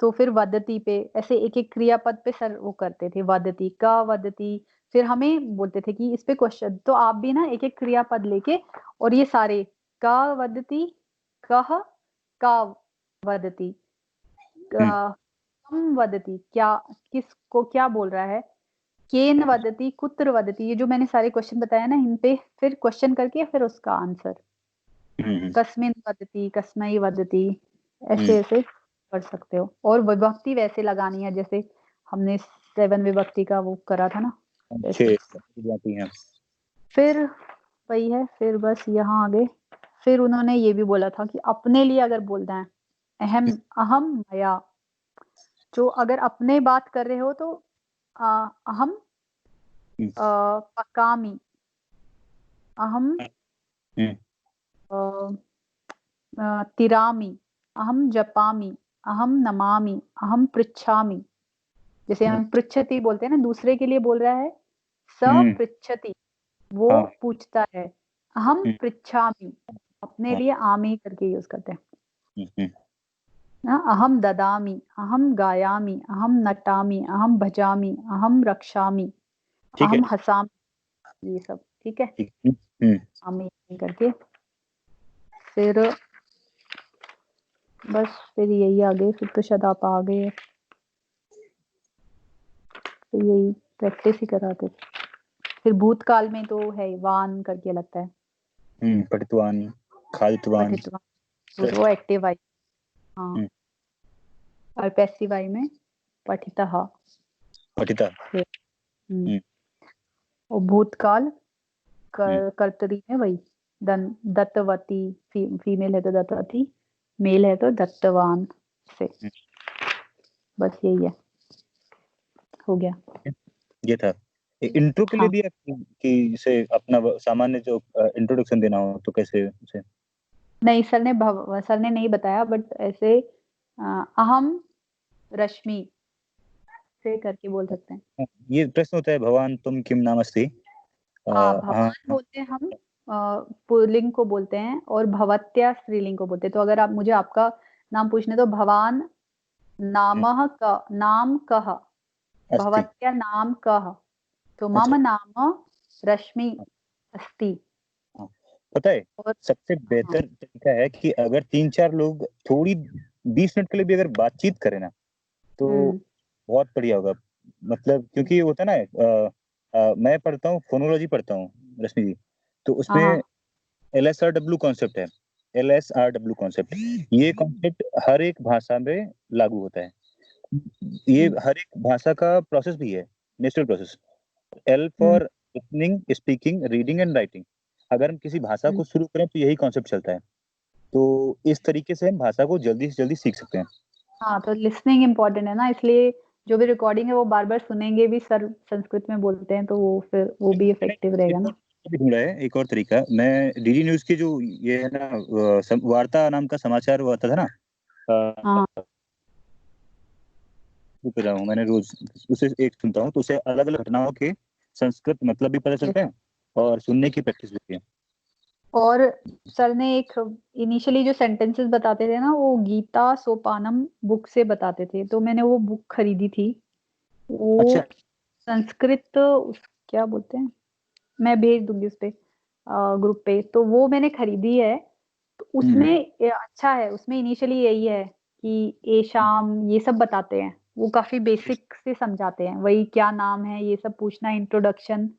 तो फिर वदती पे ऐसे एक एक क्रियापद पे सर वो करते थे, वदती का वदती। फिर हमें बोलते थे कि इस पे क्वेश्चन, तो आप भी ना एक एक क्रियापद लेके और ये सारे का वदती, कह, का वदती, कम वदती, क्या किसको क्या बोल रहा है। केन वदती, कुत्र वदती, ये जो मैंने सारे क्वेश्चन बताया ना, इन पे फिर क्वेश्चन करके फिर उसका आंसर। कस्मिन वदती, कस्मै वदती, ऐसे ऐसे कर सकते हो। और विभक्ति वैसे लगानी है जैसे हमने 7 विभक्ति का वो करा था ना। फिर वही है, फिर बस यहाँ आगे फिर उन्होंने ये भी बोला था कि अपने लिए अगर बोलना है, अहम मया, जो अगर अपने बात कर रहे हो तो अहम पकामी, अहम तिरामी, अहम जपामी, अहम नमामि, अहम पृच्छामि। जैसे हम पृच्छति बोलते हैं ना, दूसरे के लिए बोल रहा है, स पृच्छति, वो पूछता है। अहम पृच्छामि, अपने लिए आमी करके यूज करते हैं। अहम ददामी, अहम गायामी, अहम नटामी, अहम भजामी, अहम रक्षामी, अहम हसामी, ये सब। ठीक है, आमी करके फिर बस फिर यही आ गए। फिर तो शायद आप आ गए, तो यही प्रैक्टिस ही कराते थे। फिर भूतकाल में तो है वान करके लगता है, पठितवान, खादितवान, तो वो एक्टिव आई। हाँ, और पैसिव आई में पठितः, पठिता। और भूतकाल कर्तरी में वही दत्तवती, फीमेल है तो दत्तवती, मेल है तो दत्तवान से। बस यही है, हो गया। ये था इंट्रो के लिए दिया कि इसे अपना सामान्य जो इंट्रोडक्शन देना हो तो कैसे उसे। नहीं, सर ने नहीं बताया, बट ऐसे अहम रश्मि से करके बोल सकते हैं। ये प्रश्न होता है, भवान तुम किम नामस्ति। भवान बोलते हैं हम, पुल्लिंग को बोलते हैं, और भवत्या स्त्रीलिंग को बोलते हैं। तो अगर आप मुझे आपका नाम पूछने तो भवान नामः का नाम कह, भवत्या नाम कह, तो मम नाम रश्मि अस्ति। पता है, सबसे बेहतर तरीका है कि अगर 3-4 लोग थोड़ी 20 मिनट के लिए भी अगर बातचीत करें ना, तो बहुत बढ़िया होगा। मतलब क्योंकि होता है ना, मैं पढ़ता हूँ फोनोलॉजी पढ़ता हूँ रश्मि जी, तो उसमें LSRW कॉन्सेप्ट है। LSRW कॉन्सेप्ट, ये कॉन्सेप्ट हर एक भाषा में लागू होता है। ये हर एक भाषा का प्रोसेस भी है, natural process. L for listening, speaking, reading and writing. अगर हम किसी भाषा को शुरू करें तो यही कॉन्सेप्ट चलता है। तो इस तरीके से हम भाषा को जल्दी से जल्दी सीख सकते हैं। हाँ, तो लिसनिंग इम्पोर्टेंट है ना, इसलिए जो भी रिकॉर्डिंग है वो बार बार सुनेंगे भी। सर संस्कृत में बोलते हैं तो वो फिर वो भी इफेक्टिव रहेगा ना। भी ढूंढा है एक और तरीका। मैं डीडी न्यूज की जो ये है ना वार्ता नाम का समाचार वो आता था ना, हाँ वो कर रहा हूँ मैंने रोज, उसे एक सुनता हूँ तो उसे अलग अलग घटनाओं के संस्कृत मतलब भी पता चलते हैं और सुनने की प्रैक्टिस होती है। और सर ने एक इनिशियली जो सेंटेंसेस बताते थे ना, वो गीता सोपानम बुक से बताते थे, तो मैंने वो बुक खरीदी थी। वो अच्छा। संस्कृत क्या बोलते हैं, मैं भेज दूंगी उस पे ग्रुप पे, तो वो मैंने खरीदी है। तो उसमें अच्छा है, उसमें इनिशियली यही है कि ए शाम ये सब बताते हैं, वो काफी बेसिक से समझाते हैं, वही क्या नाम है ये सब पूछना, इंट्रोडक्शन,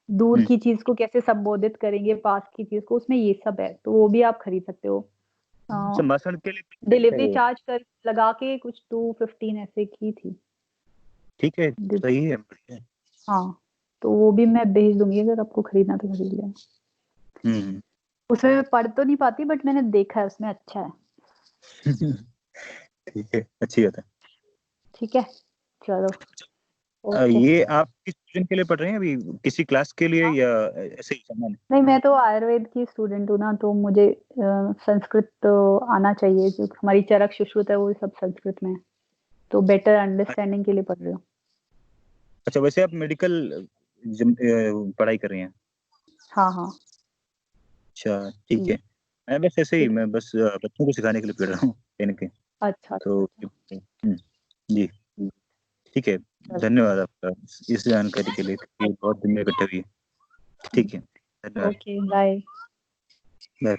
दूर की चीज को कैसे संबोधित करेंगे, पास की चीज को, उसमें ये सब है। तो वो भी आप खरीद सकते हो। संभाषण के लिए डिलीवरी चार्ज कर लगा के कुछ 215 ऐसे की थी। ठीक है, सही है, बढ़िया है। हाँ, तो वो भी मैं भेज दूंगी, अगर आपको खरीदना तो खरीद लेना। उसमें मैं पढ़ तो नहीं पाती, बट मैंने देखा है, उसमें अच्छा है। ठीक है, अच्छी बात है। ठीक है, चलो ओके। ये आप किस स्टूडेंट के लिए पढ़ रहे हैं अभी, किसी क्लास के लिए हाँ? या ऐसे ही सामान्य? नहीं, मैं तो आयुर्वेद की स्टूडेंट हूँ ना, तो मुझे संस्कृत तो आना चाहिए, जो हमारी चरक सुश्रुत है वो सब संस्कृत में है, तो बेटर अंडरस्टैंडिंग के लिए पढ़ रही हूँ। अच्छा, वैसे आप मेडिकल पढ़ाई कर रही हैं? हाँ हाँ। अच्छा, ठीक है। मैं बस ऐसे ही, ठीक है। मैं बस बच्चों को सिखाने के लिए पढ़ रहा हूँ कहीं ना कहीं। अच्छा तो अच्छा। जी, ठीक है। चलो, धन्यवाद आपका इस जानकारी के लिए, क्योंकि बहुत दिन में इकट्ठा हुई है। ठीक है, धन्यवाद। Okay bye. बाय।